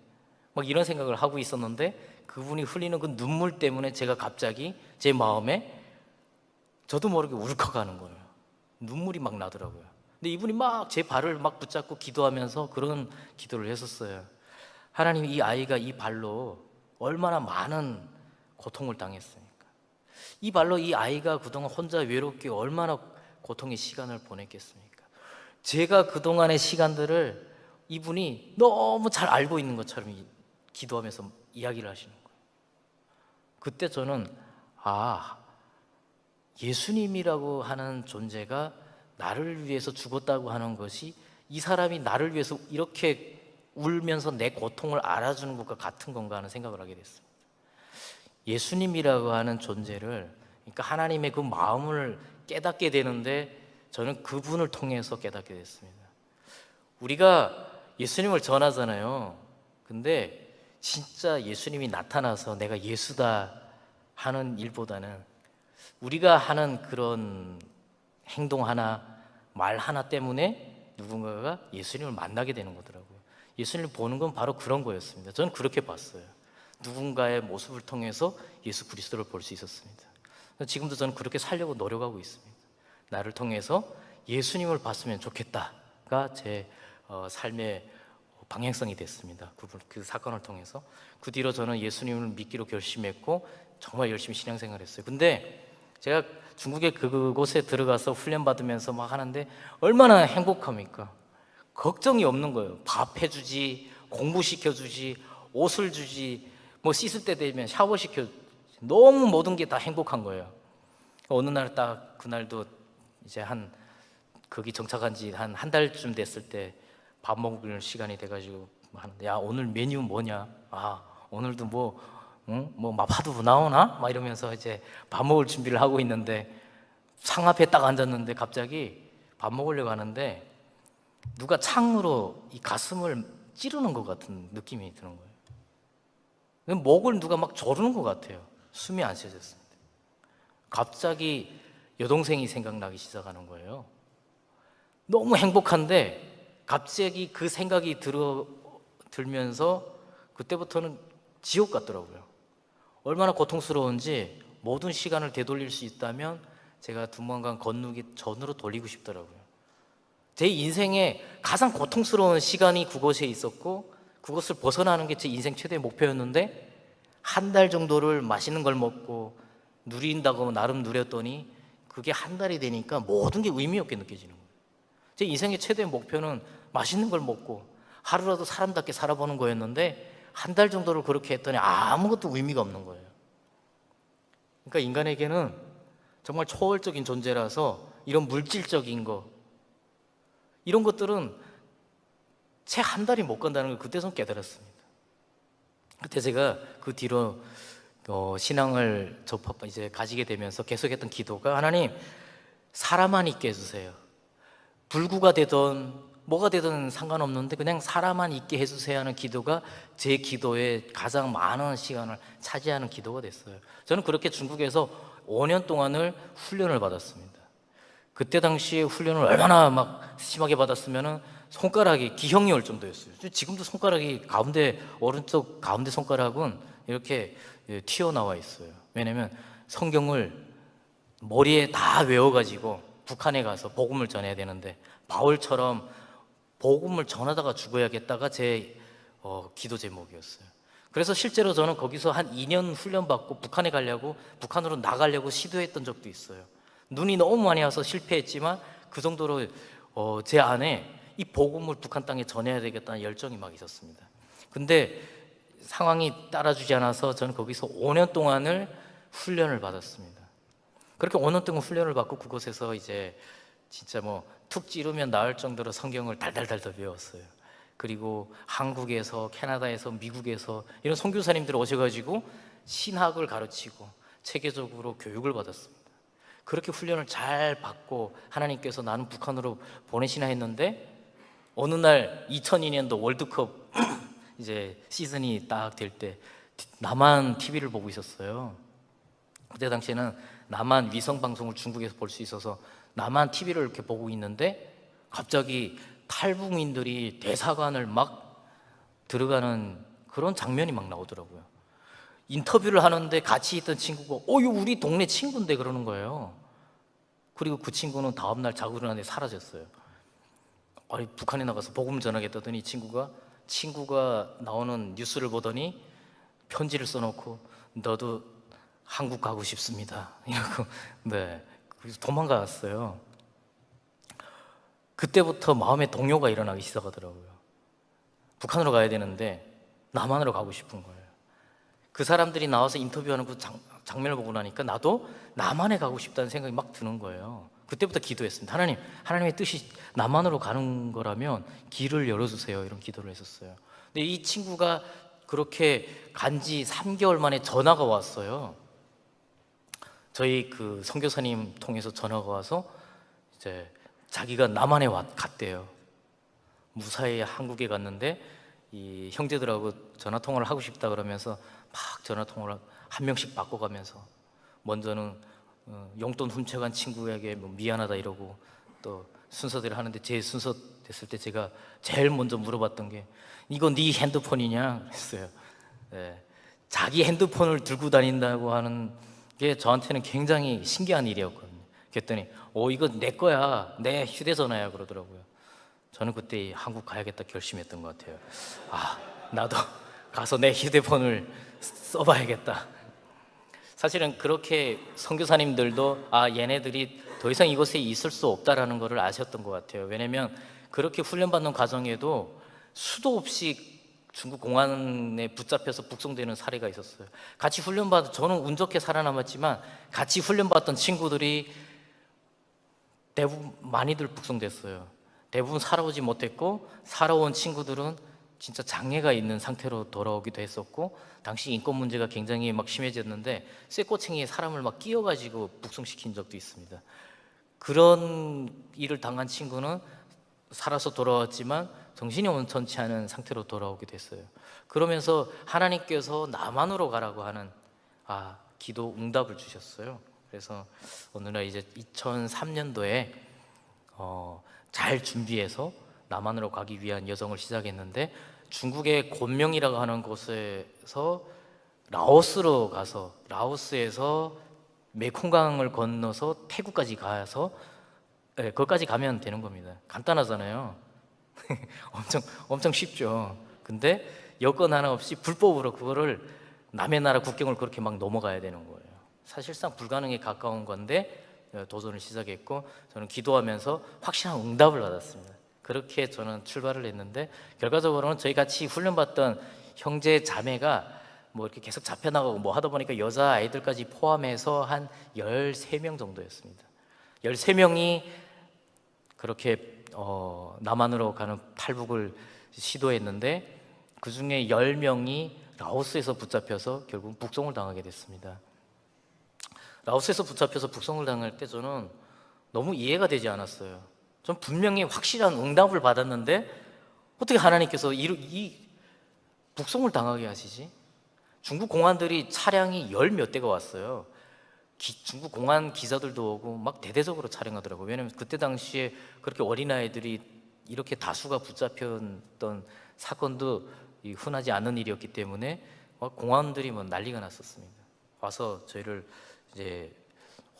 이런 생각을 하고 있었는데, 그분이 흘리는 그 눈물 때문에 제가 갑자기 제 마음에 저도 모르게 울컥하는 거예요. 눈물이 막 나더라고요. 근데 이분이 막 제 발을 막 붙잡고 기도하면서 그런 기도를 했었어요. 하나님, 이 아이가 이 발로 얼마나 많은 고통을 당했습니까? 이 발로 이 아이가 그동안 혼자 외롭게 얼마나 고통의 시간을 보냈겠습니까? 제가 그동안의 시간들을 이분이 너무 잘 알고 있는 것처럼 기도하면서 이야기를 하시는 거예요. 그때 저는 예수님이라고 하는 존재가 나를 위해서 죽었다고 하는 것이, 이 사람이 나를 위해서 이렇게 울면서 내 고통을 알아주는 것과 같은 건가 하는 생각을 하게 됐습니다. 예수님이라고 하는 존재를, 그러니까 하나님의 그 마음을 깨닫게 되는데, 저는 그분을 통해서 깨닫게 됐습니다. 우리가 예수님을 전하잖아요. 근데 진짜 예수님이 나타나서 내가 예수다 하는 일보다는 우리가 하는 그런 행동 하나, 말 하나 때문에 누군가가 예수님을 만나게 되는 거더라고요. 예수님을 보는 건 바로 그런 거였습니다. 저는 그렇게 봤어요. 누군가의 모습을 통해서 예수 그리스도를 볼 수 있었습니다. 지금도 저는 그렇게 살려고 노력하고 있습니다. 나를 통해서 예수님을 봤으면 좋겠다가 제 삶의 방향성이 됐습니다. 그 사건을 통해서. 그 뒤로 저는 예수님을 믿기로 결심했고 정말 열심히 신앙생활을 했어요. 근데 제가 중국에 그곳에 들어가서 훈련받으면서 막 하는데 얼마나 행복합니까? 걱정이 없는 거예요. 밥 해주지, 공부시켜주지, 옷을 주지, 씻을 때 되면 샤워시켜주지. 너무 모든 게 다 행복한 거예요. 어느 날 딱 그날도 이제 한 거기 정착한 지 한 달쯤 됐을 때 밥 먹을 시간이 돼가지고 하는데, 야 오늘 메뉴 뭐냐? 아 오늘도 뭐 응? 뭐 마파두부 나오나? 막 이러면서 이제 밥 먹을 준비를 하고 있는데 상 앞에 딱 앉았는데 갑자기 밥 먹으려고 하는데 누가 창으로 이 가슴을 찌르는 것 같은 느낌이 드는 거예요. 목을 누가 막 조르는 것 같아요. 숨이 안 쉬어졌습니다. 갑자기 여동생이 생각나기 시작하는 거예요. 너무 행복한데 갑자기 그 생각이 들면서 그때부터는 지옥 같더라고요. 얼마나 고통스러운지 모든 시간을 되돌릴 수 있다면 제가 두만강 건너기 전으로 돌리고 싶더라고요. 제 인생에 가장 고통스러운 시간이 그곳에 있었고 그것을 벗어나는 게 제 인생 최대의 목표였는데 한 달 정도를 맛있는 걸 먹고 누린다고 나름 누렸더니 그게 한 달이 되니까 모든 게 의미 없게 느껴지는 거예요. 제 인생의 최대의 목표는 맛있는 걸 먹고 하루라도 사람답게 살아보는 거였는데 한 달 정도를 그렇게 했더니 아무것도 의미가 없는 거예요. 그러니까 인간에게는 정말 초월적인 존재라서 이런 물질적인 거 이런 것들은 채 한 달이 못 간다는 걸 그때 좀 깨달았습니다. 그때 제가 그 뒤로 신앙을 이제 가지게 되면서 계속했던 기도가 하나님 사람만 있게 해주세요. 불구가 되든 뭐가 되든 상관없는데 그냥 사람만 있게 해주세요 하는 기도가 제 기도의 가장 많은 시간을 차지하는 기도가 됐어요. 저는 그렇게 중국에서 5년 동안을 훈련을 받았습니다. 그때 당시에 훈련을 얼마나 막 심하게 받았으면은 손가락이 기형이 올 정도였어요. 지금도 손가락이 오른쪽 가운데 손가락은 이렇게 튀어나와 있어요. 왜냐면 성경을 머리에 다 외워가지고 북한에 가서 복음을 전해야 되는데 바울처럼 복음을 전하다가 죽어야겠다가 제 기도 제목이었어요. 그래서 실제로 저는 거기서 한 2년 훈련받고 북한으로 나가려고 시도했던 적도 있어요. 눈이 너무 많이 와서 실패했지만 그 정도로 제 안에 이 복음을 북한 땅에 전해야 되겠다는 열정이 막 있었습니다. 근데 상황이 따라주지 않아서 저는 거기서 5년 동안을 훈련을 받았습니다. 그렇게 5년 동안 훈련을 받고 그곳에서 이제 진짜 뭐 툭 찌르면 나을 정도로 성경을 달달달달 배웠어요. 그리고 한국에서, 캐나다에서, 미국에서 이런 선교사님들 오셔가지고 신학을 가르치고 체계적으로 교육을 받았습니다. 그렇게 훈련을 잘 받고 하나님께서 나는 북한으로 보내시나 했는데 어느 날 2002년도 월드컵 이제 시즌이 딱 될 때 남한 TV를 보고 있었어요. 그때 당시에는 남한 위성 방송을 중국에서 볼 수 있어서 남한 TV를 이렇게 보고 있는데 갑자기 탈북민들이 대사관을 막 들어가는 그런 장면이 막 나오더라고요. 인터뷰를 하는데 같이 있던 친구가 이거 우리 동네 친구인데 그러는 거예요. 그리고 그 친구는 다음날 자고 일어났는데 사라졌어요. 아니 북한에 나가서 복음을 전하겠다더니 친구가 나오는 뉴스를 보더니 편지를 써놓고 너도 한국 가고 싶습니다 이러고 네 그래서 도망갔어요. 그때부터 마음에 동요가 일어나기 시작하더라고요. 북한으로 가야 되는데 남한으로 가고 싶은 거예요. 그 사람들이 나와서 인터뷰하는 그 장면을 보고 나니까 나도 남한에 가고 싶다는 생각이 막 드는 거예요. 그때부터 기도했습니다. 하나님의 뜻이 남한으로 가는 거라면 길을 열어주세요 이런 기도를 했었어요. 근데 이 친구가 그렇게 간지 3개월 만에 전화가 왔어요. 저희 그 선교사님 통해서 전화가 와서 이제 자기가 남한에 갔대요. 무사히 한국에 갔는데 이 형제들하고 전화 통화를 하고 싶다 그러면서 막 전화 통화를 한 명씩 바꿔가면서 먼저는 용돈 훔쳐간 친구에게 뭐 미안하다 이러고 또 순서대로 하는데 제 순서 됐을 때 제가 제일 먼저 물어봤던 게 이거 네 핸드폰이냐 그랬어요. 네. 자기 핸드폰을 들고 다닌다고 하는 게 저한테는 굉장히 신기한 일이었거든요. 그랬더니 이거 내 거야 내 휴대전화야 그러더라고요. 저는 그때 한국 가야겠다 결심했던 것 같아요. 나도 가서 내 휴대폰을 써봐야겠다. 사실은 그렇게 선교사님들도 얘네들이 더 이상 이곳에 있을 수 없다라는 것을 아셨던 것 같아요. 왜냐면 그렇게 훈련받는 과정에도 수도 없이 중국 공안에 붙잡혀서 북송되는 사례가 있었어요. 같이 저는 운 좋게 살아남았지만 같이 훈련받던 친구들이 대부분 많이들 북송됐어요. 대부분 살아오지 못했고 살아온 친구들은 진짜 장애가 있는 상태로 돌아오기도 했었고 당시 인권 문제가 굉장히 막 심해졌는데 쇠꼬챙이에 사람을 막 끼워가지고 북송시킨 적도 있습니다. 그런 일을 당한 친구는 살아서 돌아왔지만 정신이 온전치 않은 상태로 돌아오게 됐어요. 그러면서 하나님께서 남한으로 가라고 하는 기도 응답을 주셨어요. 그래서 어느 날 이제 2003년도에 잘 준비해서 남한으로 가기 위한 여정을 시작했는데 중국의 곤명이라고 하는 곳에서 라오스로 가서 라오스에서 메콩강을 건너서 태국까지 가서 거기까지 가면 되는 겁니다. 간단하잖아요. 엄청 쉽죠. 근데 여건 하나 없이 불법으로 그거를 남의 나라 국경을 그렇게 막 넘어가야 되는 거예요. 사실상 불가능에 가까운 건데 도전을 시작했고 저는 기도하면서 확실한 응답을 받았습니다. 그렇게 저는 출발을 했는데 결과적으로는 저희 같이 훈련받던 형제 자매가 뭐 이렇게 계속 잡혀나가고 뭐 하다 보니까 여자 아이들까지 포함해서 한 13명 정도였습니다. 13명이 그렇게 남한으로 가는 탈북을 시도했는데 그 중에 10명이 라오스에서 붙잡혀서 결국 북송을 당하게 됐습니다. 라오스에서 붙잡혀서 북송을 당할 때 저는 너무 이해가 되지 않았어요. 전 분명히 확실한 응답을 받았는데 어떻게 하나님께서 이 북송을 당하게 하시지? 중국 공안들이 차량이 10몇 대가 왔어요. 중국 공안 기자들도 오고 막 대대적으로 촬영하더라고요. 왜냐하면 그때 당시에 그렇게 어린아이들이 이렇게 다수가 붙잡혔던 사건도 흔하지 않은 일이었기 때문에 공안들이 뭐 난리가 났었습니다. 와서 저희를 이제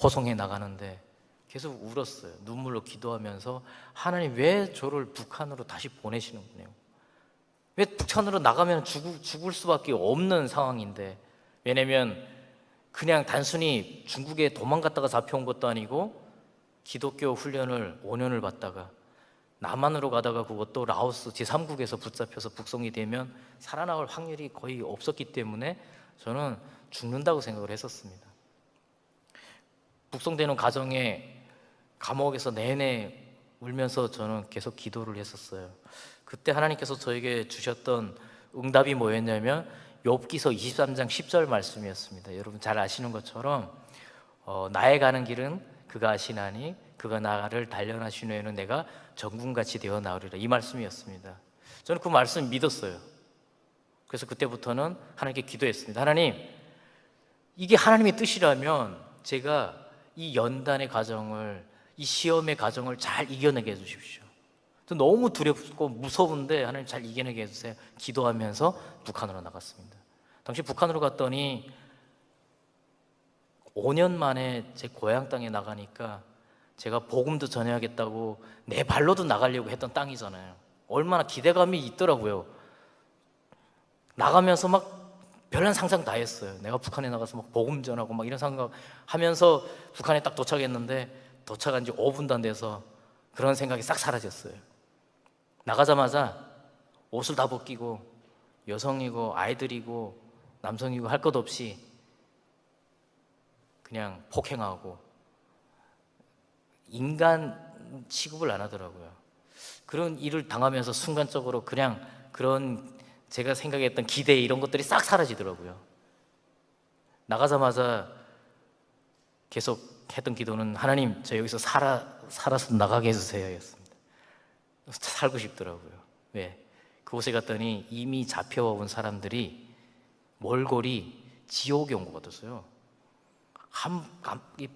호송해 나가는데 계속 울었어요. 눈물로 기도하면서 하나님 왜 저를 북한으로 다시 보내시는 거네요. 왜 북한으로 나가면 죽을 수밖에 없는 상황인데 왜냐면 그냥 단순히 중국에 도망갔다가 잡혀온 것도 아니고 기독교 훈련을 5년을 받다가 남한으로 가다가 그것도 라오스 제3국에서 붙잡혀서 북송이 되면 살아나올 확률이 거의 없었기 때문에 저는 죽는다고 생각을 했었습니다. 북송되는 과정에 감옥에서 내내 울면서 저는 계속 기도를 했었어요. 그때 하나님께서 저에게 주셨던 응답이 뭐였냐면 욥기서 23장 10절 말씀이었습니다. 여러분 잘 아시는 것처럼 나의 가는 길은 그가 아시나니 그가 나를 단련하신 후에는 내가 정금같이 되어 나오리라, 이 말씀이었습니다. 저는 그 말씀 믿었어요. 그래서 그때부터는 하나님께 기도했습니다. 하나님, 이게 하나님의 뜻이라면 제가 이 연단의 과정을, 이 시험의 과정을 잘 이겨내게 해주십시오. 너무 두렵고 무서운데 하나님 잘 이겨내게 해주세요. 기도하면서 북한으로 나갔습니다. 당시 북한으로 갔더니 5년 만에 제 고향 땅에 나가니까 제가 복음도 전해야겠다고 내 발로도 나가려고 했던 땅이잖아요. 얼마나 기대감이 있더라고요. 나가면서 막 별난 상상 다 했어요. 내가 북한에 나가서 막 복음 전하고 막 이런 생각하면서 북한에 딱 도착했는데 도착한 지 5분도 안 돼서 그런 생각이 싹 사라졌어요. 나가자마자 옷을 다 벗기고 여성이고 아이들이고 남성이고 할 것 없이 그냥 폭행하고 인간 취급을 안 하더라고요. 그런 일을 당하면서 순간적으로 그냥 그런 제가 생각했던 기대 이런 것들이 싹 사라지더라고요. 나가자마자 계속 했던 기도는 하나님, 저 여기서 살아서 나가게 해주세요 였습니다. 살고 싶더라고요. 왜? 그곳에 갔더니 이미 잡혀온 사람들이 몰골이 지옥에 온 것 같았어요.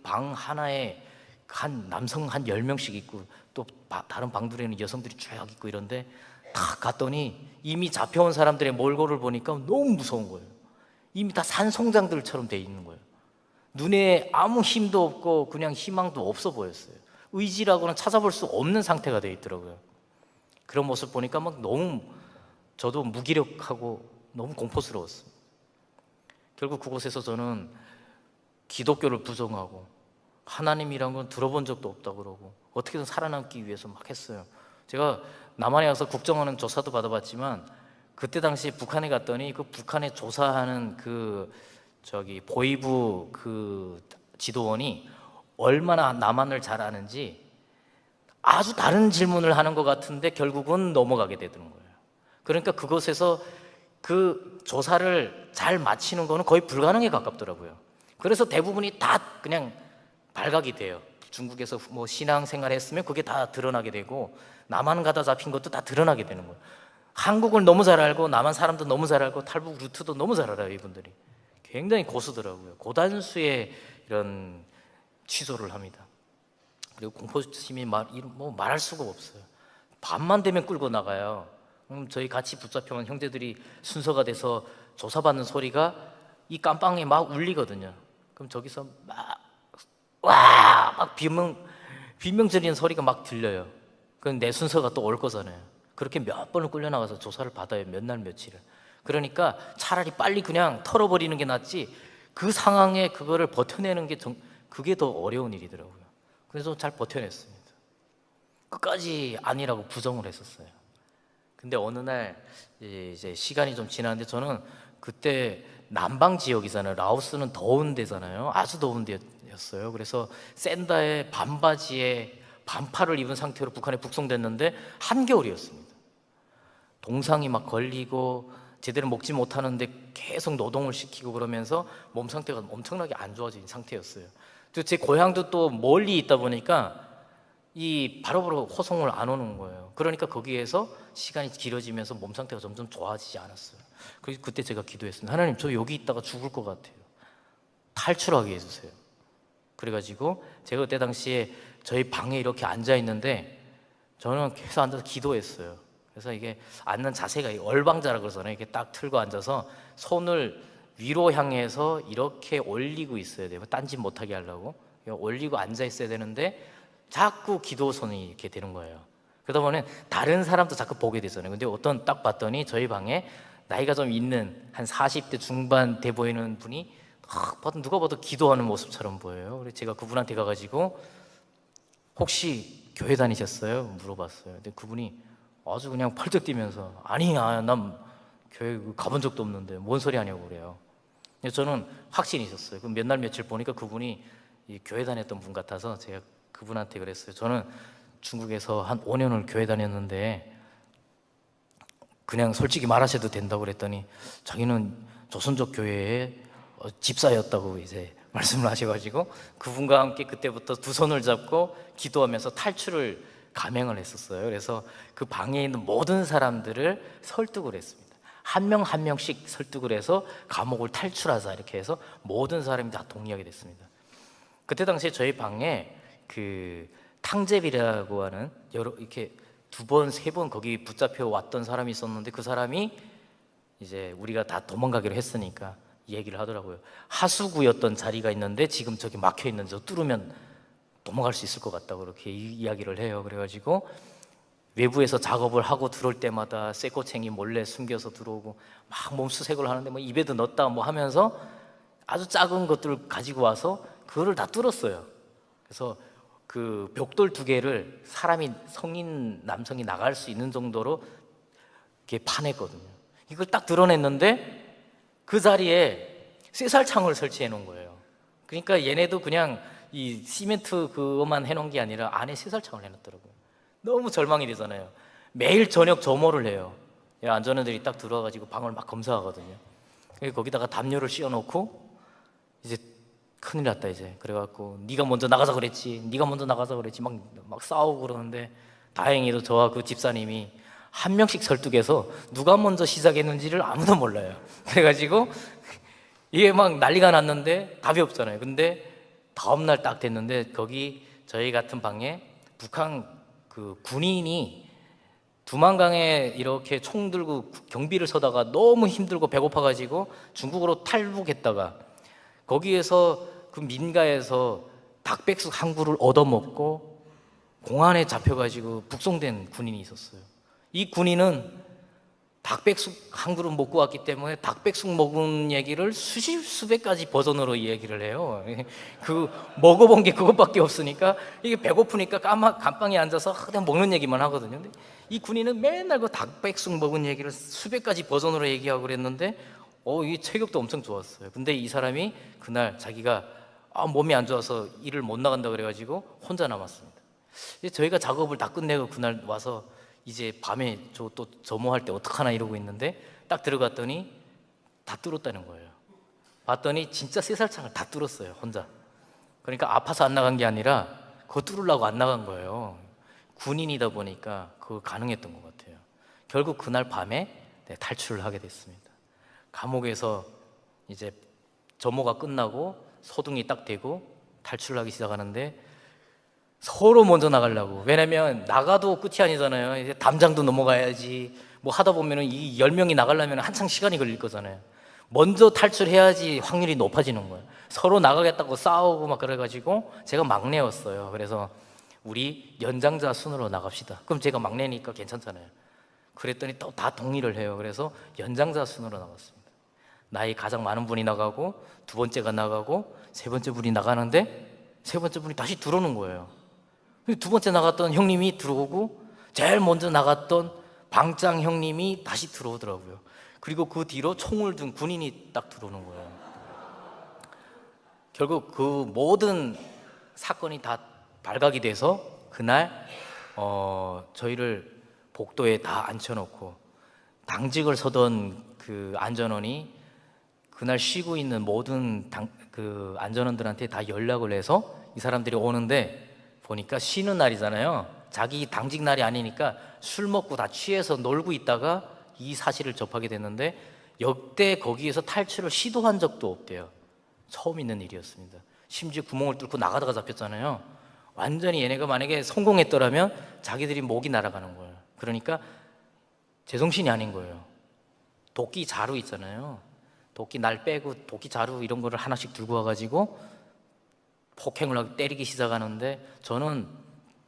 방 하나에 한 남성 한 10명씩 있고 또 다른 방들에는 여성들이 쫙 있고 이런데 딱 갔더니 이미 잡혀온 사람들의 몰골을 보니까 너무 무서운 거예요. 이미 다 산송장들처럼 돼 있는 거예요. 눈에 아무 힘도 없고 그냥 희망도 없어 보였어요. 의지라고는 찾아볼 수 없는 상태가 돼 있더라고요. 그런 모습 보니까 막 너무 저도 무기력하고 너무 공포스러웠습니다. 결국 그곳에서 저는 기독교를 부정하고 하나님이란 건 들어본 적도 없다고 그러고 어떻게든 살아남기 위해서 막 했어요. 제가 남한에 와서 국정원은 조사도 받아봤지만 그때 당시 북한에 갔더니 그 북한에 조사하는 보이부 그 지도원이 얼마나 남한을 잘 아는지 아주 다른 질문을 하는 것 같은데 결국은 넘어가게 되는 거예요. 그러니까 그곳에서 그 조사를 잘 마치는 거는 거의 불가능에 가깝더라고요. 그래서 대부분이 다 그냥 발각이 돼요. 중국에서 뭐 신앙생활 했으면 그게 다 드러나게 되고, 남한 가다 잡힌 것도 다 드러나게 되는 거예요. 한국을 너무 잘 알고 남한 사람도 너무 잘 알고 탈북 루트도 너무 잘 알아요. 이분들이 굉장히 고수더라고요. 고단수의 이런 취소를 합니다. 그리고 공포심이 뭐 말할 수가 없어요. 밤만 되면 끌고 나가요. 저희 같이 붙잡혀온 형제들이 순서가 돼서 조사받는 소리가 이 깜빵에 막 울리거든요. 그럼 저기서 막 비명 지르는 소리가 막 들려요. 그럼 내 순서가 또 올 거잖아요. 그렇게 몇 번을 끌려나가서 조사를 받아요. 몇 날 며칠을. 그러니까 차라리 빨리 그냥 털어버리는 게 낫지, 그 상황에 그거를 버텨내는 게 그게 더 어려운 일이더라고요. 그래서 잘 버텨냈습니다. 끝까지 아니라고 부정을 했었어요. 근데 어느 날 이제 시간이 좀 지났는데, 저는 그때 남방 지역이잖아요. 라오스는 더운 데잖아요. 아주 더운 데였어요. 그래서 샌다에 반바지에 반팔을 입은 상태로 북한에 북송됐는데 한겨울이었습니다. 동상이 막 걸리고 제대로 먹지 못하는데 계속 노동을 시키고 그러면서 몸 상태가 엄청나게 안 좋아진 상태였어요. 또 제 고향도 또 멀리 있다 보니까 이 바로바로 호송을 안 오는 거예요. 그러니까 거기에서 시간이 길어지면서 몸 상태가 점점 좋아지지 않았어요. 그래서 그때 제가 기도했습니다. 하나님, 저 여기 있다가 죽을 것 같아요. 탈출하게 해주세요. 그래가지고 제가 그때 당시에 저희 방에 이렇게 앉아 있는데 저는 계속 앉아서 기도했어요. 그래서 이게 앉는 자세가 얼방자라 그러잖아요. 이렇게 딱 틀고 앉아서 손을 위로 향해서 이렇게 올리고 있어야 돼요. 딴짓 못하게 하려고 올리고 앉아 있어야 되는데 자꾸 기도손이 이렇게 되는 거예요. 그러다 보면 다른 사람도 자꾸 보게 되잖아요. 근데 딱 봤더니 저희 방에 나이가 좀 있는 한 40대 중반 돼 보이는 분이 누가 봐도 기도하는 모습처럼 보여요. 그래서 제가 그분한테 가가지고 혹시 교회 다니셨어요? 물어봤어요. 근데 그분이 아주 그냥 펄쩍 뛰면서 아니야, 난 교회 가본 적도 없는데 뭔 소리 하냐고 그래요. 저는 확신이 있었어요. 몇 날 며칠 보니까 그분이 이 교회 다녔던 분 같아서 제가 그분한테 그랬어요. 저는 중국에서 한 5년을 교회 다녔는데 그냥 솔직히 말하셔도 된다고 그랬더니 자기는 조선족 교회의 집사였다고 이제 말씀을 하셔가지고 그분과 함께 그때부터 두 손을 잡고 기도하면서 탈출을 감행을 했었어요. 그래서 그 방에 있는 모든 사람들을 설득을 했습니다. 한 명 한 명씩 설득을 해서 감옥을 탈출하자 이렇게 해서 모든 사람이 다 동의하게 됐습니다. 그때 당시에 저희 방에 그 탕제비라고 하는 이렇게 두 번, 세 번 거기 붙잡혀 왔던 사람이 있었는데 그 사람이 이제 우리가 다 도망가기로 했으니까 얘기를 하더라고요. 하수구였던 자리가 있는데 지금 저기 막혀 있는 저 뚫으면 도망갈 수 있을 것 같다고 그렇게 이야기를 해요. 그래가지고 외부에서 작업을 하고 들어올 때마다 쇠꼬챙이 몰래 숨겨서 들어오고 막 몸 수색을 하는데 뭐 입에도 넣었다 뭐 하면서 아주 작은 것들을 가지고 와서 그거를 다 뚫었어요. 그래서 그 벽돌 2개를 사람이 성인 남성이 나갈 수 있는 정도로 이렇게 파냈거든요. 이걸 딱 드러냈는데 그 자리에 쇠살창을 설치해 놓은 거예요. 그러니까 얘네도 그냥 이 시멘트 그것만 해놓은 게 아니라 안에 쇠살창을 해놨더라고요. 너무 절망이 되잖아요. 매일 저녁 점호를 해요. 안전원들이 딱 들어와가지고 방을 막 검사하거든요. 거기다가 담요를 씌워놓고 이제 큰일 났다 이제 그래갖고 네가 먼저 나가자 그랬지, 네가 먼저 나가자 그랬지 막 싸우고 그러는데 다행히도 저와 그 집사님이 한 명씩 설득해서 누가 먼저 시작했는지를 아무도 몰라요. 그래가지고 이게 막 난리가 났는데 답이 없잖아요. 근데 다음날 딱 됐는데 거기 저희 같은 방에 북한 그 군인이 두만강에 이렇게 총 들고 경비를 서다가 너무 힘들고 배고파가지고 중국으로 탈북했다가 거기에서 그 민가에서 닭백숙 한 그루를 얻어먹고 공안에 잡혀가지고 북송된 군인이 있었어요. 이 군인은 닭백숙 한 그릇 먹고 왔기 때문에 닭백숙 먹은 얘기를 수백 가지 버전으로 얘기를 해요. 그 먹어본 게 그것밖에 없으니까 이게 배고프니까 감방에 앉아서 그냥 먹는 얘기만 하거든요. 근데 이 군인은 맨날 그 닭백숙 먹은 얘기를 수백 가지 버전으로 얘기하고 그랬는데 이 체격도 엄청 좋았어요. 근데 이 사람이 그날 자기가 몸이 안 좋아서 일을 못 나간다 그래가지고 혼자 남았습니다. 이제 저희가 작업을 다 끝내고 그날 와서 이제 밤에 저 또 점호할 때 어떡하나 이러고 있는데 딱 들어갔더니 다 뚫었다는 거예요. 봤더니 진짜 쇠살창을 다 뚫었어요, 혼자. 그러니까 아파서 안 나간 게 아니라 그거 뚫으려고 안 나간 거예요. 군인이다 보니까 그거 가능했던 것 같아요. 결국 그날 밤에 탈출을 하게 됐습니다. 감옥에서 이제 점호가 끝나고 소등이 딱 되고 탈출을 하기 시작하는데 서로 먼저 나가려고. 왜냐면 나가도 끝이 아니잖아요. 이제 담장도 넘어가야지. 뭐 하다 보면은 이 10명이 나가려면 한창 시간이 걸릴 거잖아요. 먼저 탈출해야지 확률이 높아지는 거예요. 서로 나가겠다고 싸우고 막 그래가지고 제가 막내였어요. 그래서 우리 연장자 순으로 나갑시다. 그럼 제가 막내니까 괜찮잖아요. 그랬더니 또 다 동의를 해요. 그래서 연장자 순으로 나갔습니다. 나이 가장 많은 분이 나가고 두 번째가 나가고 세 번째 분이 나가는데 세 번째 분이 다시 들어오는 거예요. 두 번째 나갔던 형님이 들어오고 제일 먼저 나갔던 방장 형님이 다시 들어오더라고요. 그리고 그 뒤로 총을 든 군인이 딱 들어오는 거예요. 결국 그 모든 사건이 다 발각이 돼서 그날 저희를 복도에 다 앉혀놓고 당직을 서던 그 안전원이 그날 쉬고 있는 모든 그 안전원들한테 다 연락을 해서 이 사람들이 오는데 보니까 쉬는 날이잖아요. 자기 당직 날이 아니니까 술 먹고 다 취해서 놀고 있다가 이 사실을 접하게 됐는데 역대 거기에서 탈출을 시도한 적도 없대요. 처음 있는 일이었습니다. 심지어 구멍을 뚫고 나가다가 잡혔잖아요. 완전히 얘네가 만약에 성공했더라면 자기들이 목이 날아가는 거예요. 그러니까 제정신이 아닌 거예요. 도끼 자루 있잖아요. 도끼 날 빼고 도끼 자루 이런 거를 하나씩 들고 와가지고 폭행을 하고 때리기 시작하는데 저는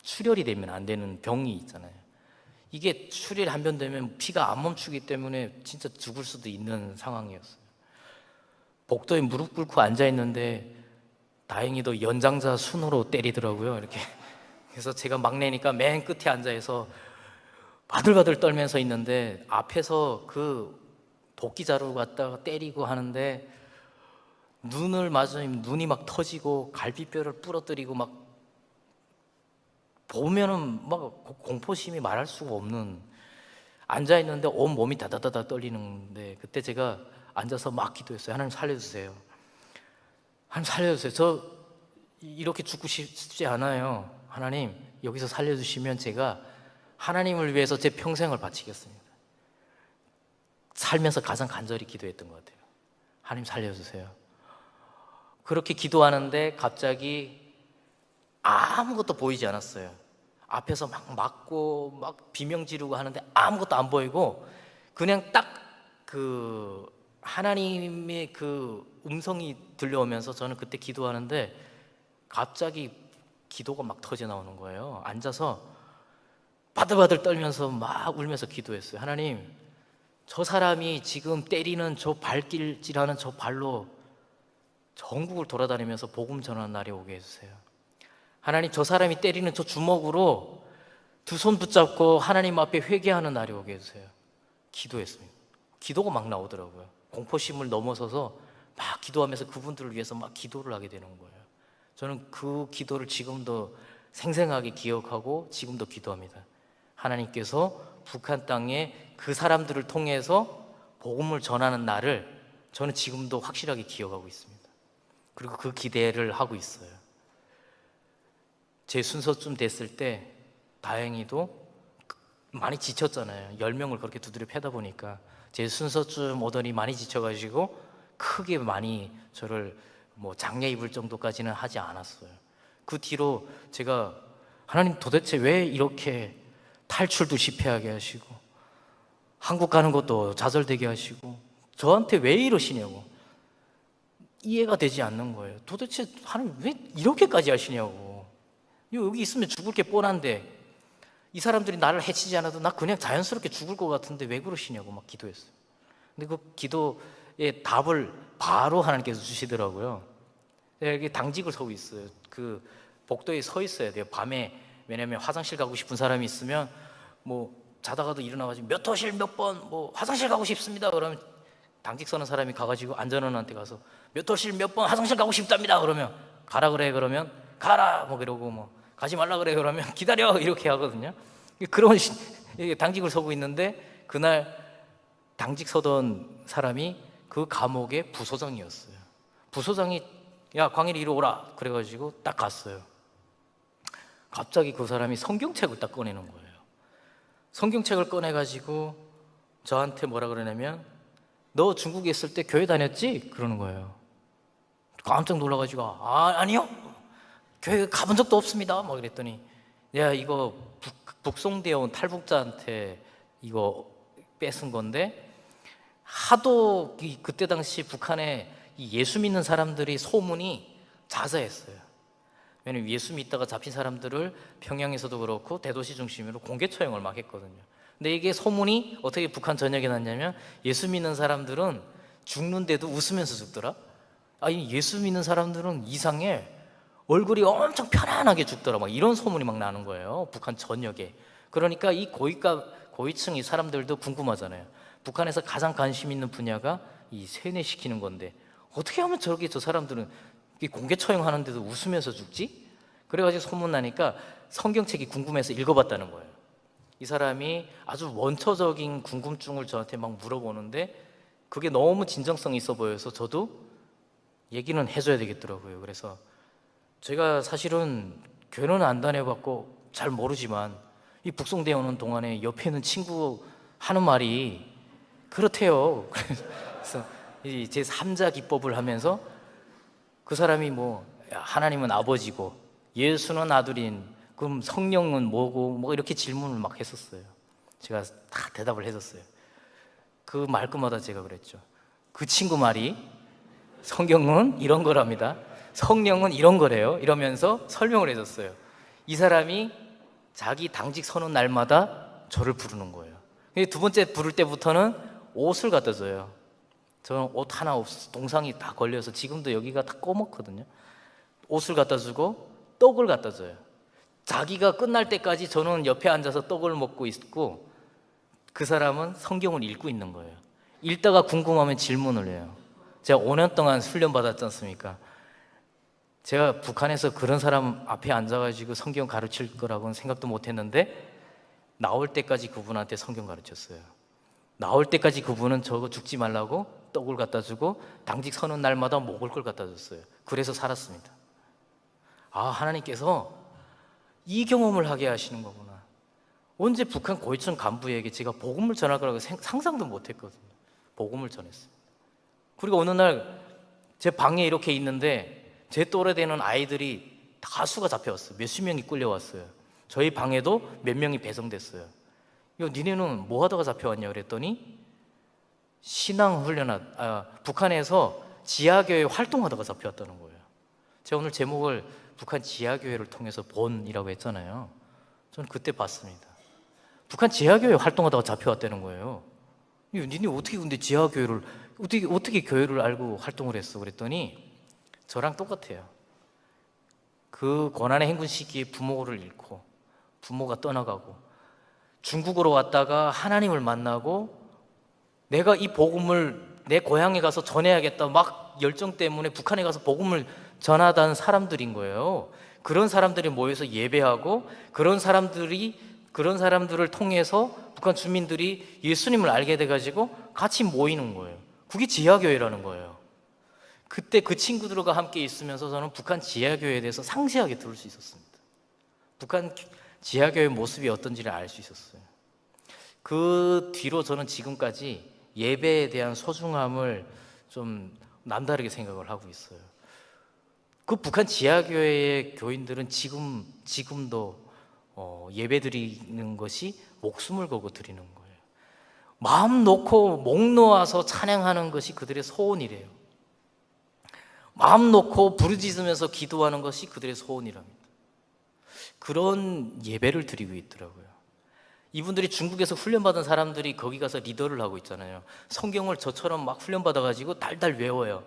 출혈이 되면 안 되는 병이 있잖아요. 이게 출혈이 한 번 되면 피가 안 멈추기 때문에 진짜 죽을 수도 있는 상황이었어요. 복도에 무릎 꿇고 앉아 있는데 다행히도 연장자 순으로 때리더라고요. 이렇게. 그래서 제가 막내니까 맨 끝에 앉아 있어 바들바들 떨면서 있는데 앞에서 그 도끼 자루 갖다가 때리고 하는데 눈을 맞으면 눈이 막 터지고 갈비뼈를 부러뜨리고 막 보면은 막 공포심이 말할 수가 없는. 앉아 있는데 온 몸이 다다다다 떨리는데 그때 제가 앉아서 막 기도했어요. 하나님 살려주세요. 하나님 살려주세요. 저 이렇게 죽고 싶지 않아요. 하나님 여기서 살려주시면 제가 하나님을 위해서 제 평생을 바치겠습니다. 살면서 가장 간절히 기도했던 것 같아요. 하나님 살려주세요. 그렇게 기도하는데 갑자기 아무것도 보이지 않았어요. 앞에서 막 맞고 막 비명 지르고 하는데 아무것도 안 보이고 그냥 딱 그 하나님의 그 음성이 들려오면서 저는 그때 기도하는데 갑자기 기도가 막 터져 나오는 거예요. 앉아서 바들바들 떨면서 막 울면서 기도했어요. 하나님, 저 사람이 지금 때리는 저 발길질하는 저 발로 전국을 돌아다니면서 복음 전하는 날이 오게 해주세요. 하나님, 저 사람이 때리는 저 주먹으로 두 손 붙잡고 하나님 앞에 회개하는 날이 오게 해주세요. 기도했습니다. 기도가 막 나오더라고요. 공포심을 넘어서서 막 기도하면서 그분들을 위해서 막 기도를 하게 되는 거예요. 저는 그 기도를 지금도 생생하게 기억하고 지금도 기도합니다. 하나님께서 북한 땅에 그 사람들을 통해서 복음을 전하는 날을 저는 지금도 확실하게 기억하고 있습니다. 그리고 그 기대를 하고 있어요. 제 순서쯤 됐을 때 다행히도 많이 지쳤잖아요. 10명을 그렇게 두드려 패다 보니까 제 순서쯤 오더니 많이 지쳐가지고 크게 많이 저를 뭐 장례 입을 정도까지는 하지 않았어요. 그 뒤로 제가 하나님 도대체 왜 이렇게 탈출도 실패하게 하시고 한국 가는 것도 좌절되게 하시고 저한테 왜 이러시냐고 이해가 되지 않는 거예요. 도대체 하나님 왜 이렇게까지 하시냐고. 여기 있으면 죽을 게 뻔한데 이 사람들이 나를 해치지 않아도 나 그냥 자연스럽게 죽을 것 같은데 왜 그러시냐고 막 기도했어요. 근데 그 기도의 답을 바로 하나님께서 주시더라고요. 여기 당직을 서고 있어요. 그 복도에 서 있어야 돼요. 밤에. 왜냐면 화장실 가고 싶은 사람이 있으면 뭐 자다가도 일어나가지고 몇 호실 몇 번 뭐 화장실 가고 싶습니다. 그러면 당직 서는 사람이 가가지고 안전원한테 가서 몇 호실 몇 번 화장실 가고 싶답니다. 그러면 가라 그래. 그러면 가라 뭐 그러고 뭐 가지 말라 그래 그러면 기다려 이렇게 하거든요. 그런 당직을 서고 있는데 그날 당직 서던 사람이 그 감옥의 부소장이었어요. 부소장이 야 광일이 이리 오라 그래가지고 딱 갔어요. 갑자기 그 사람이 성경책을 딱 꺼내는 거예요. 성경책을 꺼내가지고 저한테 뭐라 그러냐면 너 중국에 있을 때 교회 다녔지? 그러는 거예요. 깜짝 놀라가지고 아니요 교회 가본 적도 없습니다 막 이랬더니 야 이거 북송되어 온 탈북자한테 이거 뺏은 건데 하도 그때 당시 북한에 이 예수 믿는 사람들이 소문이 자자했어요. 왜냐면 예수 믿다가 잡힌 사람들을 평양에서도 그렇고 대도시 중심으로 공개 처형을 막 했거든요. 근데 이게 소문이 어떻게 북한 전역에 났냐면 예수 믿는 사람들은 죽는데도 웃으면서 죽더라. 아니 예수 믿는 사람들은 이상해 얼굴이 엄청 편안하게 죽더라 막 이런 소문이 막 나는 거예요 북한 전역에. 그러니까 이 고위층 이 사람들도 궁금하잖아요. 북한에서 가장 관심 있는 분야가 이 세뇌시키는 건데 어떻게 하면 저렇게 저 사람들은 공개 처형하는데도 웃으면서 죽지? 그래가지고 소문나니까 성경책이 궁금해서 읽어봤다는 거예요. 이 사람이 아주 원초적인 궁금증을 저한테 막 물어보는데 그게 너무 진정성 있어 보여서 저도 얘기는 해줘야 되겠더라고요. 그래서 제가 사실은 교회는 안 다녀봤고 잘 모르지만 이 북송되어 오는 동안에 옆에 있는 친구 하는 말이 그렇대요. 그래서 이 제 3자 기법을 하면서 그 사람이 뭐 하나님은 아버지고 예수는 아들인 그럼 성령은 뭐고 뭐 이렇게 질문을 막 했었어요. 제가 다 대답을 했었어요. 그 말끝마다 제가 그랬죠. 그 친구 말이 성경은 이런 거랍니다. 성령은 이런 거래요. 이러면서 설명을 해줬어요. 이 사람이 자기 당직 서는 날마다 저를 부르는 거예요. 두 번째 부를 때부터는 옷을 갖다 줘요. 저는 옷 하나 없어서 동상이 다 걸려서 지금도 여기가 다 꺼먹거든요. 옷을 갖다 주고 떡을 갖다 줘요. 자기가 끝날 때까지 저는 옆에 앉아서 떡을 먹고 있고 그 사람은 성경을 읽고 있는 거예요. 읽다가 궁금하면 질문을 해요. 제가 5년 동안 훈련 받았지 않습니까? 제가 북한에서 그런 사람 앞에 앉아가지고 성경 가르칠 거라고는 생각도 못 했는데 나올 때까지 그분한테 성경 가르쳤어요. 나올 때까지 그분은 저거 죽지 말라고 떡을 갖다 주고 당직 서는 날마다 먹을 걸 갖다 줬어요. 그래서 살았습니다. 하나님께서 이 경험을 하게 하시는 거구나. 언제 북한 고위층 간부에게 제가 복음을 전할 거라고 상상도 못 했거든요. 복음을 전했어요. 그리고 어느 날 제 방에 이렇게 있는데 제 또래 되는 아이들이 다수가 잡혀왔어요. 몇십 명이 끌려왔어요. 저희 방에도 몇 명이 배송됐어요. 니네는 뭐 하다가 잡혀왔냐 그랬더니 북한에서 지하교회 활동하다가 잡혀왔다는 거예요. 제가 오늘 제목을 북한 지하교회를 통해서 본이라고 했잖아요. 저는 그때 봤습니다. 북한 지하교회 활동하다가 잡혀왔다는 거예요. 니네 어떻게 근데 지하교회를 어떻게 교회를 알고 활동을 했어? 그랬더니 저랑 똑같아요. 그 고난의 행군 시기에 부모를 잃고 부모가 떠나가고 중국으로 왔다가 하나님을 만나고 내가 이 복음을 내 고향에 가서 전해야겠다 막 열정 때문에 북한에 가서 복음을 전하던 사람들인 거예요. 그런 사람들이 모여서 예배하고 그런 사람들을 통해서 북한 주민들이 예수님을 알게 돼가지고 같이 모이는 거예요. 그게 지하교회라는 거예요. 그때 그 친구들과 함께 있으면서 저는 북한 지하교회에 대해서 상세하게 들을 수 있었습니다. 북한 지하교회 모습이 어떤지를 알 수 있었어요. 그 뒤로 저는 지금까지 예배에 대한 소중함을 좀 남다르게 생각을 하고 있어요. 그 북한 지하교회의 교인들은 지금도 예배 드리는 것이 목숨을 걸고 드리는 거예요. 마음 놓고 목 놓아서 찬양하는 것이 그들의 소원이래요. 마음 놓고 부르짖으면서 기도하는 것이 그들의 소원이랍니다. 그런 예배를 드리고 있더라고요. 이분들이 중국에서 훈련받은 사람들이 거기 가서 리더를 하고 있잖아요. 성경을 저처럼 막 훈련받아가지고 달달 외워요.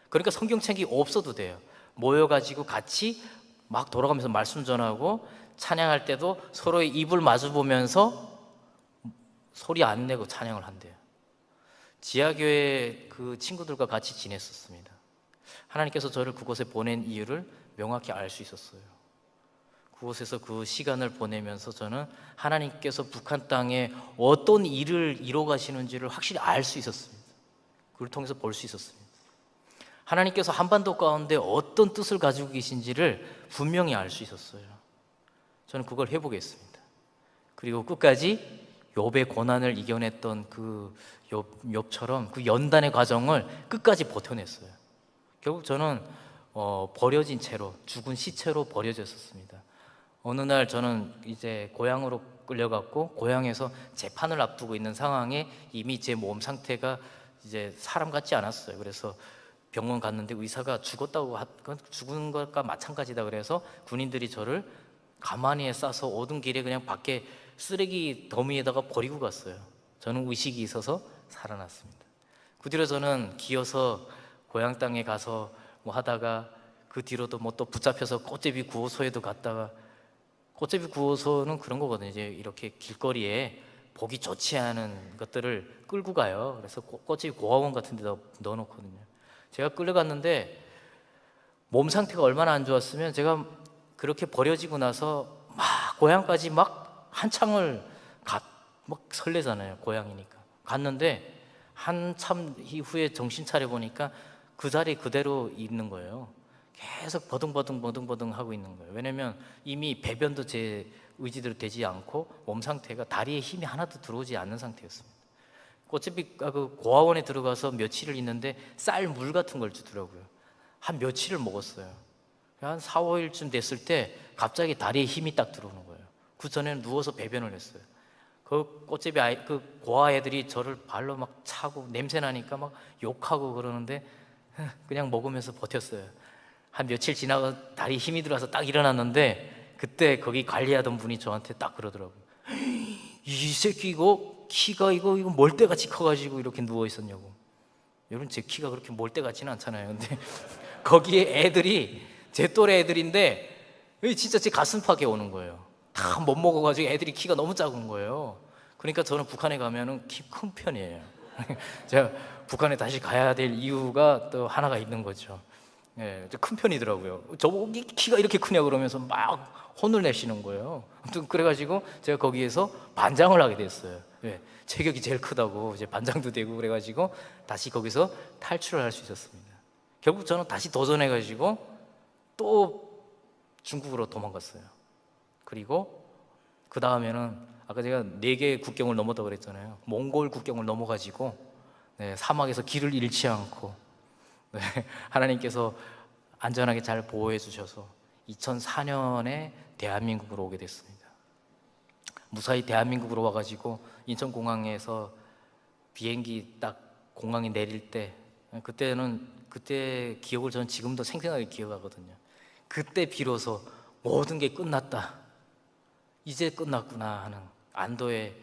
그러니까 성경책이 없어도 돼요. 모여가지고 같이 막 돌아가면서 말씀 전하고 찬양할 때도 서로의 입을 마주 보면서 소리 안 내고 찬양을 한대요. 지하교회 그 친구들과 같이 지냈었습니다. 하나님께서 저를 그곳에 보낸 이유를 명확히 알 수 있었어요. 그곳에서 그 시간을 보내면서 저는 하나님께서 북한 땅에 어떤 일을 이뤄 가시는지를 확실히 알 수 있었습니다. 그걸 통해서 볼 수 있었습니다. 하나님께서 한반도 가운데 어떤 뜻을 가지고 계신지를 분명히 알 수 있었어요. 저는 그걸 해보겠습니다. 그리고 끝까지 욥의 고난을 이겨냈던 그 욥처럼 그 연단의 과정을 끝까지 버텨냈어요. 결국 저는 버려진 채로, 죽은 시체로 버려졌었습니다. 어느 날 저는 이제 고향으로 끌려갔고, 고향에서 재판을 앞두고 있는 상황에 이미 제 몸 상태가 이제 사람 같지 않았어요. 그래서 병원 갔는데 의사가 죽었다고, 죽은 것과 마찬가지다 그래서 군인들이 저를 가마니에 싸서 오던 길에 그냥 밖에 쓰레기 더미에다가 버리고 갔어요. 저는 의식이 있어서 살아났습니다. 그 뒤로 저는 기어서 고향 땅에 가서 뭐 하다가, 그 뒤로도 뭐 또 붙잡혀서 꽃제비 구호소에도 갔다가, 꽃제비 구호소는 그런 거거든요. 이제 이렇게 길거리에 보기 좋지 않은 것들을 끌고 가요. 그래서 꽃제비 고아원 같은 데다 넣어놓거든요. 제가 끌려갔는데 몸 상태가 얼마나 안 좋았으면, 제가 그렇게 버려지고 나서 막 고향까지 막 한참을 막 설레잖아요. 고향이니까. 갔는데 한참 이후에 정신 차려 보니까 그 자리 그대로 있는 거예요. 계속 버둥버둥 하고 있는 거예요. 왜냐면 이미 배변도 제 의지대로 되지 않고 몸 상태가, 다리에 힘이 하나도 들어오지 않는 상태였습니다. 꽃제비 그 고아원에 들어가서 며칠을 있는데 쌀 물 같은 걸 주더라고요. 한 며칠을 먹었어요. 한 4, 5일쯤 됐을 때 갑자기 다리에 힘이 딱 들어오는 거예요. 그 전에는 누워서 배변을 했어요. 그 꽃제비 그 고아 애들이 저를 발로 막 차고 냄새 나니까 막 욕하고 그러는데 그냥 먹으면서 버텼어요. 한 며칠 지나고 다리에 힘이 들어와서 딱 일어났는데, 그때 거기 관리하던 분이 저한테 딱 그러더라고요. 이 새끼 이거 키가 이거 몰대같이 커가지고 이렇게 누워 있었냐고. 여러분, 제 키가 그렇게 몰대같지는 않잖아요. 근데 거기에 애들이 제 또래 애들인데 진짜 제 가슴팍에 오는 거예요. 다 못 먹어가지고 애들이 키가 너무 작은 거예요. 그러니까 저는 북한에 가면은 키 큰 편이에요. 제가 북한에 다시 가야 될 이유가 또 하나가 있는 거죠. 예, 큰 편이더라고요. 저보고 키가 이렇게 크냐 그러면서 막 혼을 내시는 거예요. 아무튼 그래가지고 제가 거기에서 반장을 하게 됐어요. 예, 체격이 제일 크다고 이제 반장도 되고, 그래가지고 다시 거기서 탈출을 할 수 있었습니다. 결국 저는 다시 도전해가지고 또 중국으로 도망갔어요. 그리고 그 다음에는 아까 제가 4개의 국경을 넘었다고 그랬잖아요. 몽골 국경을 넘어가지고 사막에서 길을 잃지 않고 하나님께서 안전하게 잘 보호해 주셔서 2004년에 대한민국으로 오게 됐습니다. 무사히 대한민국으로 와가지고 인천공항에서 비행기 딱 공항에 내릴 때, 그때 기억을 저는 지금도 생생하게 기억하거든요. 그때 비로소 모든 게 끝났다, 이제 끝났구나 하는 안도의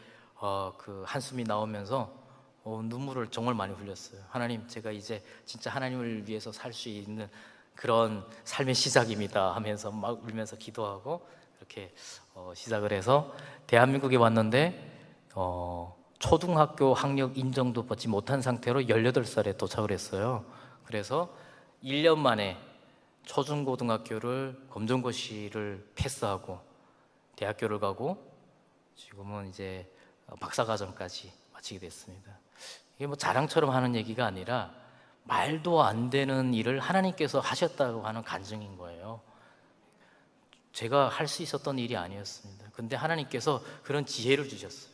그 한숨이 나오면서 눈물을 정말 많이 흘렸어요. 하나님, 제가 이제 진짜 하나님을 위해서 살 수 있는 그런 삶의 시작입니다 하면서 막 울면서 기도하고 이렇게 시작을 해서 대한민국에 왔는데 초등학교 학력 인정도 받지 못한 상태로 18살에 도착을 했어요. 그래서 1년 만에 초중고등학교를 검정고시를 패스하고 대학교를 가고 지금은 이제 박사과정까지 마치게 됐습니다. 이게 뭐 자랑처럼 하는 얘기가 아니라 말도 안 되는 일을 하나님께서 하셨다고 하는 간증인 거예요. 제가 할 수 있었던 일이 아니었습니다. 근데 하나님께서 그런 지혜를 주셨어요.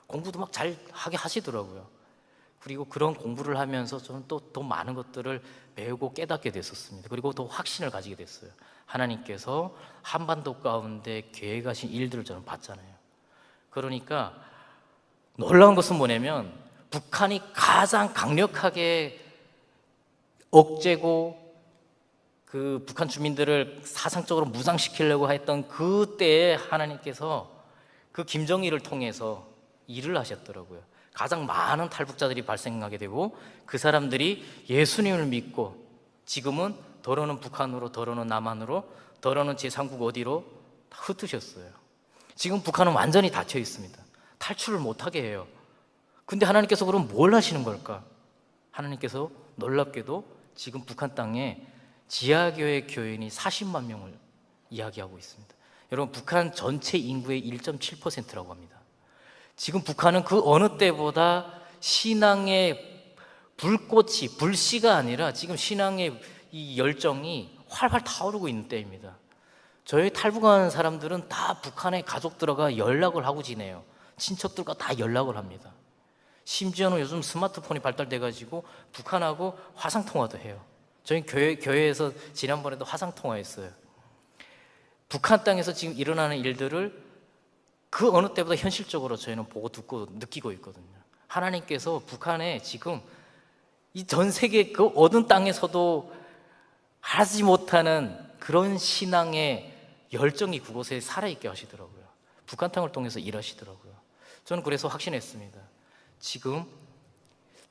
공부도 막 잘 하게 하시더라고요. 그리고 그런 공부를 하면서 저는 또 더 많은 것들을 배우고 깨닫게 됐었습니다. 그리고 더 확신을 가지게 됐어요. 하나님께서 한반도 가운데 계획하신 일들을 저는 봤잖아요. 그러니까 놀라운 것은 뭐냐면, 북한이 가장 강력하게 억제고 그 북한 주민들을 사상적으로 무장시키려고 했던 그때에 하나님께서 그 김정일을 통해서 일을 하셨더라고요. 가장 많은 탈북자들이 발생하게 되고 그 사람들이 예수님을 믿고 지금은 더러는 북한으로, 더러는 남한으로, 더러는 제3국 어디로 다 흩으셨어요. 지금 북한은 완전히 닫혀 있습니다. 탈출을 못하게 해요. 근데 하나님께서 그럼 뭘 하시는 걸까? 하나님께서 놀랍게도 지금 북한 땅에 지하교회 교인이 40만 명을 이야기하고 있습니다. 여러분, 북한 전체 인구의 1.7%라고 합니다. 지금 북한은 그 어느 때보다 신앙의 불꽃이, 불씨가 아니라 지금 신앙의 이 열정이 활활 타오르고 있는 때입니다. 저희 탈북한 사람들은 다 북한에 가족 들어가 연락을 하고 지내요. 친척들과 다 연락을 합니다. 심지어는 요즘 스마트폰이 발달돼 가지고 북한하고 화상통화도 해요. 저희 교회에서 지난번에도 화상통화했어요. 북한 땅에서 지금 일어나는 일들을 그 어느 때보다 현실적으로 저희는 보고 듣고 느끼고 있거든요. 하나님께서 북한에 지금 이 전 세계 그 어느 땅에서도 하지 못하는 그런 신앙의 열정이 그곳에 살아있게 하시더라고요. 북한 땅을 통해서 일하시더라고요. 저는 그래서 확신했습니다. 지금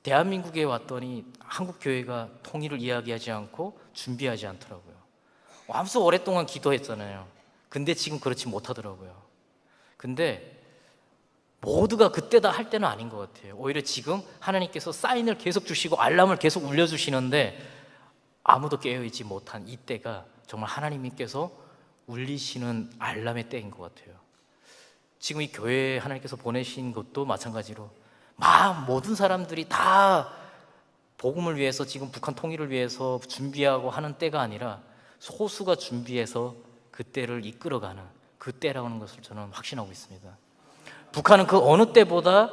대한민국에 왔더니 한국 교회가 통일을 이야기하지 않고 준비하지 않더라고요. 아무튼 오랫동안 기도했잖아요. 근데 지금 그렇지 못하더라고요. 근데 모두가 그때다 할 때는 아닌 것 같아요. 오히려 지금 하나님께서 사인을 계속 주시고 알람을 계속 울려주시는데 아무도 깨어있지 못한 이때가 정말 하나님께서 울리시는 알람의 때인 것 같아요. 지금 이 교회에 하나님께서 보내신 것도 마찬가지로 모든 사람들이 다 복음을 위해서 지금 북한 통일을 위해서 준비하고 하는 때가 아니라 소수가 준비해서 그 때를 이끌어가는 그 때라는 것을 저는 확신하고 있습니다. 북한은 그 어느 때보다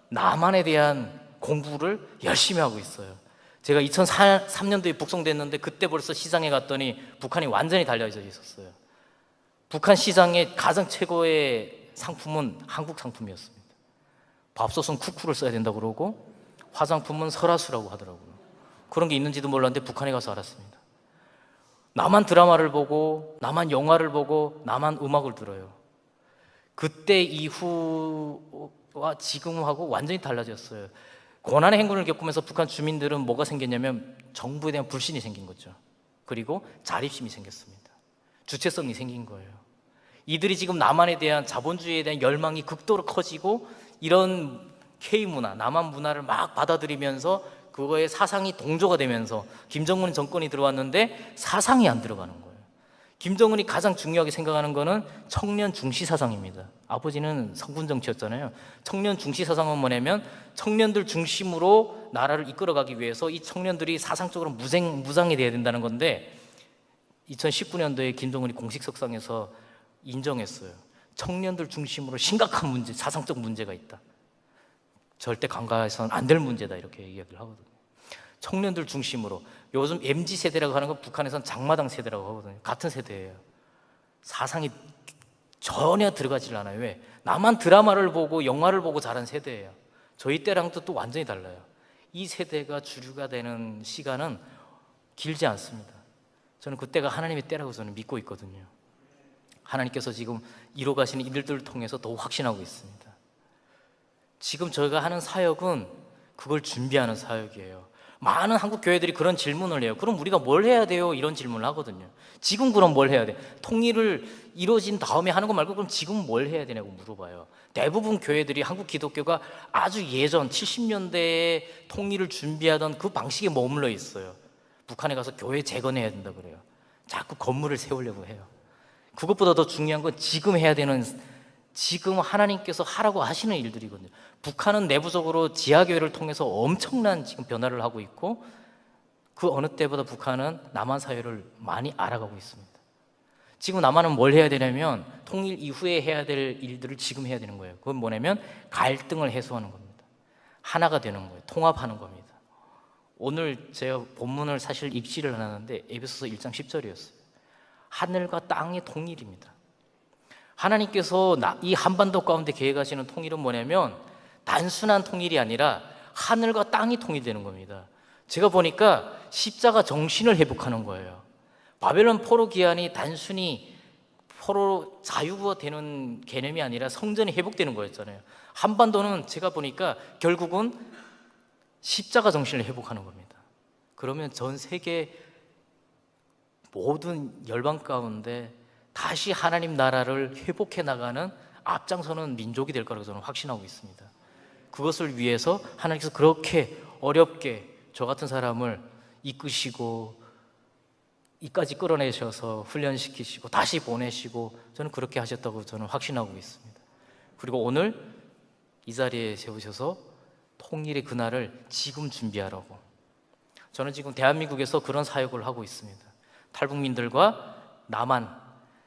남한에 대한 공부를 열심히 하고 있어요. 제가 2003년도에 북송됐는데 그때 벌써 시장에 갔더니 북한이 완전히 달려져 있었어요. 북한 시장의 가장 최고의 상품은 한국 상품이었습니다. 밥솥은 쿠쿠를 써야 된다고 그러고 화장품은 설화수라고 하더라고요. 그런 게 있는지도 몰랐는데 북한에 가서 알았습니다. 남한 드라마를 보고 남한 영화를 보고 남한 음악을 들어요. 그때 이후와 지금하고 완전히 달라졌어요. 고난의 행군을 겪으면서 북한 주민들은 뭐가 생겼냐면 정부에 대한 불신이 생긴 거죠. 그리고 자립심이 생겼습니다. 주체성이 생긴 거예요. 이들이 지금 남한에 대한 자본주의에 대한 열망이 극도로 커지고 이런 K문화, 남한 문화를 막 받아들이면서 그거에 사상이 동조가 되면서 김정은 정권이 들어왔는데 사상이 안 들어가는 거예요. 김정은이 가장 중요하게 생각하는 거는 청년 중시 사상입니다. 아버지는 성군 정치였잖아요. 청년 중시 사상은 뭐냐면 청년들 중심으로 나라를 이끌어가기 위해서 이 청년들이 사상적으로 무장이 돼야 된다는 건데 2019년도에 김정은이 공식 석상에서 인정했어요. 청년들 중심으로 심각한 문제, 사상적 문제가 있다. 절대 간과해서는 안 될 문제다 이렇게 이야기를 하거든요. 청년들 중심으로. 요즘 MZ세대라고 하는 건 북한에서는 장마당 세대라고 하거든요. 같은 세대예요. 사상이 전혀 들어가질 않아요. 왜? 나만 드라마를 보고 영화를 보고 자란 세대예요. 저희 때랑도 또 완전히 달라요. 이 세대가 주류가 되는 시간은 길지 않습니다. 저는 그때가 하나님의 때라고 저는 믿고 있거든요. 하나님께서 지금 이뤄가시는 일들을 통해서 더욱 확신하고 있습니다. 지금 저희가 하는 사역은 그걸 준비하는 사역이에요. 많은 한국 교회들이 그런 질문을 해요. 그럼 우리가 뭘 해야 돼요? 이런 질문을 하거든요. 지금 그럼 뭘 해야 돼? 통일을 이루어진 다음에 하는 거 말고 그럼 지금 뭘 해야 되냐고 물어봐요. 대부분 교회들이 한국 기독교가 아주 예전 70년대에 통일을 준비하던 그 방식에 머물러 있어요. 북한에 가서 교회 재건해야 된다 그래요. 자꾸 건물을 세우려고 해요. 그것보다 더 중요한 건 지금 해야 되는, 지금 하나님께서 하라고 하시는 일들이거든요. 북한은 내부적으로 지하교회를 통해서 엄청난 지금 변화를 하고 있고 그 어느 때보다 북한은 남한 사회를 많이 알아가고 있습니다. 지금 남한은 뭘 해야 되냐면 통일 이후에 해야 될 일들을 지금 해야 되는 거예요. 그건 뭐냐면 갈등을 해소하는 겁니다. 하나가 되는 거예요. 통합하는 겁니다. 오늘 제가 본문을 사실 읽지를 않았는데 에베소서 1장 10절이었어요. 하늘과 땅의 통일입니다. 하나님께서 이 한반도 가운데 계획하시는 통일은 뭐냐면 단순한 통일이 아니라 하늘과 땅이 통일되는 겁니다. 제가 보니까 십자가 정신을 회복하는 거예요. 바벨론 포로 기한이 단순히 포로 자유가 되는 개념이 아니라 성전이 회복되는 거였잖아요. 한반도는 제가 보니까 결국은 십자가 정신을 회복하는 겁니다. 그러면 전 세계 모든 열방 가운데 다시 하나님 나라를 회복해 나가는 앞장서는 민족이 될 거라고 저는 확신하고 있습니다. 그것을 위해서 하나님께서 그렇게 어렵게 저 같은 사람을 이끄시고 이까지 끌어내셔서 훈련시키시고 다시 보내시고 저는 그렇게 하셨다고 저는 확신하고 있습니다. 그리고 오늘 이 자리에 세우셔서 통일의 그날을 지금 준비하라고. 저는 지금 대한민국에서 그런 사역을 하고 있습니다. 탈북민들과 남한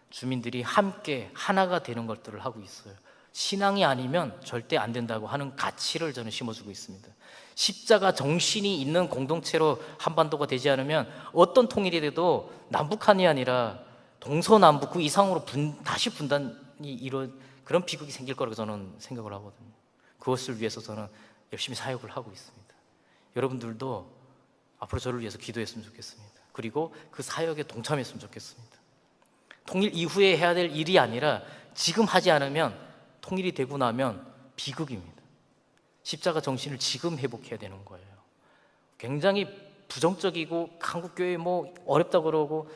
주민들이 함께 하나가 되는 것들을 하고 있어요. 신앙이 아니면 절대 안 된다고 하는 가치를 저는 심어주고 있습니다. 십자가 정신이 있는 공동체로 한반도가 되지 않으면 어떤 통일이 돼도 남북한이 아니라 동서남북 그 이상으로 다시 분단이 그런 비극이 생길 거라고 저는 생각을 하거든요. 그것을 위해서 저는 열심히 사역을 하고 있습니다. 여러분들도 앞으로 저를 위해서 기도했으면 좋겠습니다. 그리고 그 사역에 동참했으면 좋겠습니다. 통일 이후에 해야 될 일이 아니라 지금 하지 않으면 통일이 되고 나면 비극입니다. 십자가 정신을 지금 회복해야 되는 거예요. 굉장히 부정적이고 한국교회 뭐 어렵다고 그러고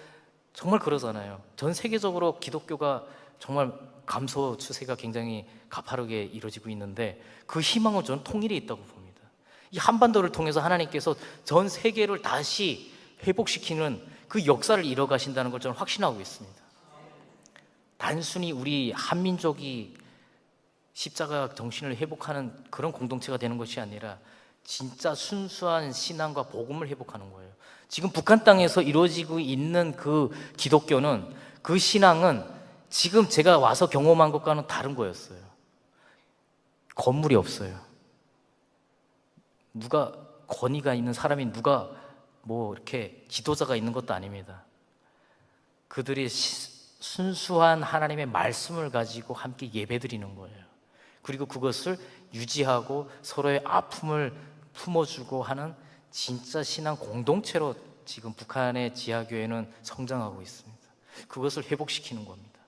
정말 그러잖아요. 전 세계적으로 기독교가 정말 감소 추세가 굉장히 가파르게 이루어지고 있는데 그 희망은 저는 통일에 있다고 봅니다. 이 한반도를 통해서 하나님께서 전 세계를 다시 회복시키는 그 역사를 이뤄가신다는 걸 저는 확신하고 있습니다. 단순히 우리 한민족이 십자가 정신을 회복하는 그런 공동체가 되는 것이 아니라 진짜 순수한 신앙과 복음을 회복하는 거예요. 지금 북한 땅에서 이루어지고 있는 그 기독교는, 그 신앙은 지금 제가 와서 경험한 것과는 다른 거였어요. 건물이 없어요. 누가 권위가 있는 사람이 누가 뭐 이렇게 지도자가 있는 것도 아닙니다. 그들이 순수한 하나님의 말씀을 가지고 함께 예배드리는 거예요. 그리고 그것을 유지하고 서로의 아픔을 품어주고 하는 진짜 신앙 공동체로 지금 북한의 지하교회는 성장하고 있습니다. 그것을 회복시키는 겁니다.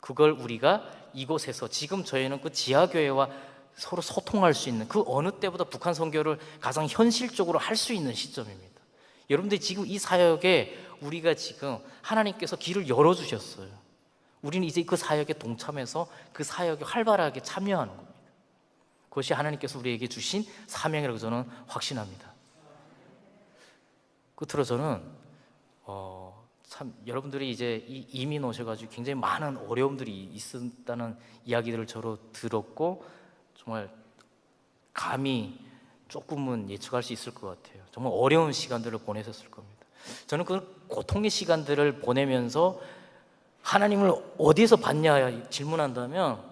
그걸 우리가 이곳에서 지금 저희는 그 지하교회와 서로 소통할 수 있는 그 어느 때보다 북한 선교를 가장 현실적으로 할 수 있는 시점입니다. 여러분들이 지금 이 사역에 우리가 지금 하나님께서 길을 열어주셨어요. 우리는 이제 그 사역에 동참해서 그 사역에 활발하게 참여하는 겁니다. 그것이 하나님께서 우리에게 주신 사명이라고 저는 확신합니다. 끝으로 저는 참 여러분들이 이제 이민 오셔가지고 굉장히 많은 어려움들이 있었다는 이야기들을 저로 들었고 정말 감히 조금은 예측할 수 있을 것 같아요. 정말 어려운 시간들을 보내셨을 겁니다. 저는 그 고통의 시간들을 보내면서 하나님을 어디에서 봤냐 질문한다면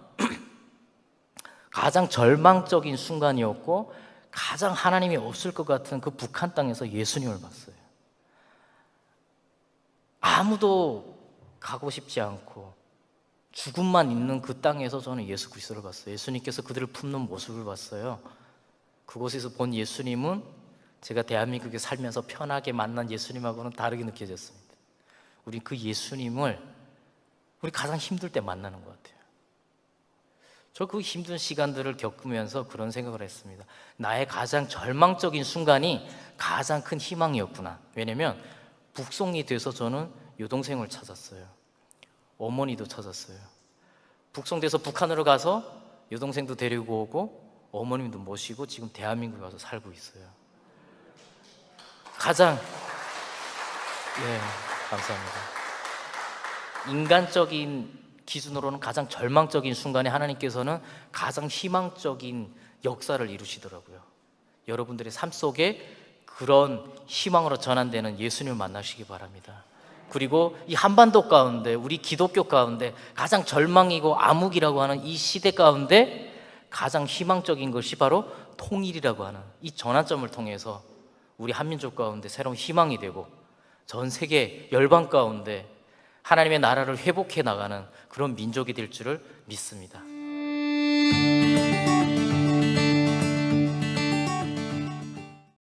가장 절망적인 순간이었고 가장 하나님이 없을 것 같은 그 북한 땅에서 예수님을 봤어요. 아무도 가고 싶지 않고 죽음만 있는 그 땅에서 저는 예수 그리스도를 봤어요. 예수님께서 그들을 품는 모습을 봤어요. 그곳에서 본 예수님은 제가 대한민국에 살면서 편하게 만난 예수님하고는 다르게 느껴졌습니다. 우리 그 예수님을 우리 가장 힘들 때 만나는 것 같아요. 저 그 힘든 시간들을 겪으면서 그런 생각을 했습니다. 나의 가장 절망적인 순간이 가장 큰 희망이었구나. 왜냐면 북송이 돼서 저는 여동생을 찾았어요. 어머니도 찾았어요. 북송돼서 북한으로 가서 여동생도 데리고 오고 어머님도 모시고 지금 대한민국에 와서 살고 있어요. 가장 감사합니다. 인간적인 기준으로는 가장 절망적인 순간에 하나님께서는 가장 희망적인 역사를 이루시더라고요. 여러분들의 삶 속에 그런 희망으로 전환되는 예수님을 만나시기 바랍니다. 그리고 이 한반도 가운데 우리 기독교 가운데 가장 절망이고 암흑이라고 하는 이 시대 가운데 가장 희망적인 것이 바로 통일이라고 하는 이 전환점을 통해서 우리 한민족 가운데 새로운 희망이 되고 전 세계 열방 가운데 하나님의 나라를 회복해 나가는 그런 민족이 될 줄을 믿습니다.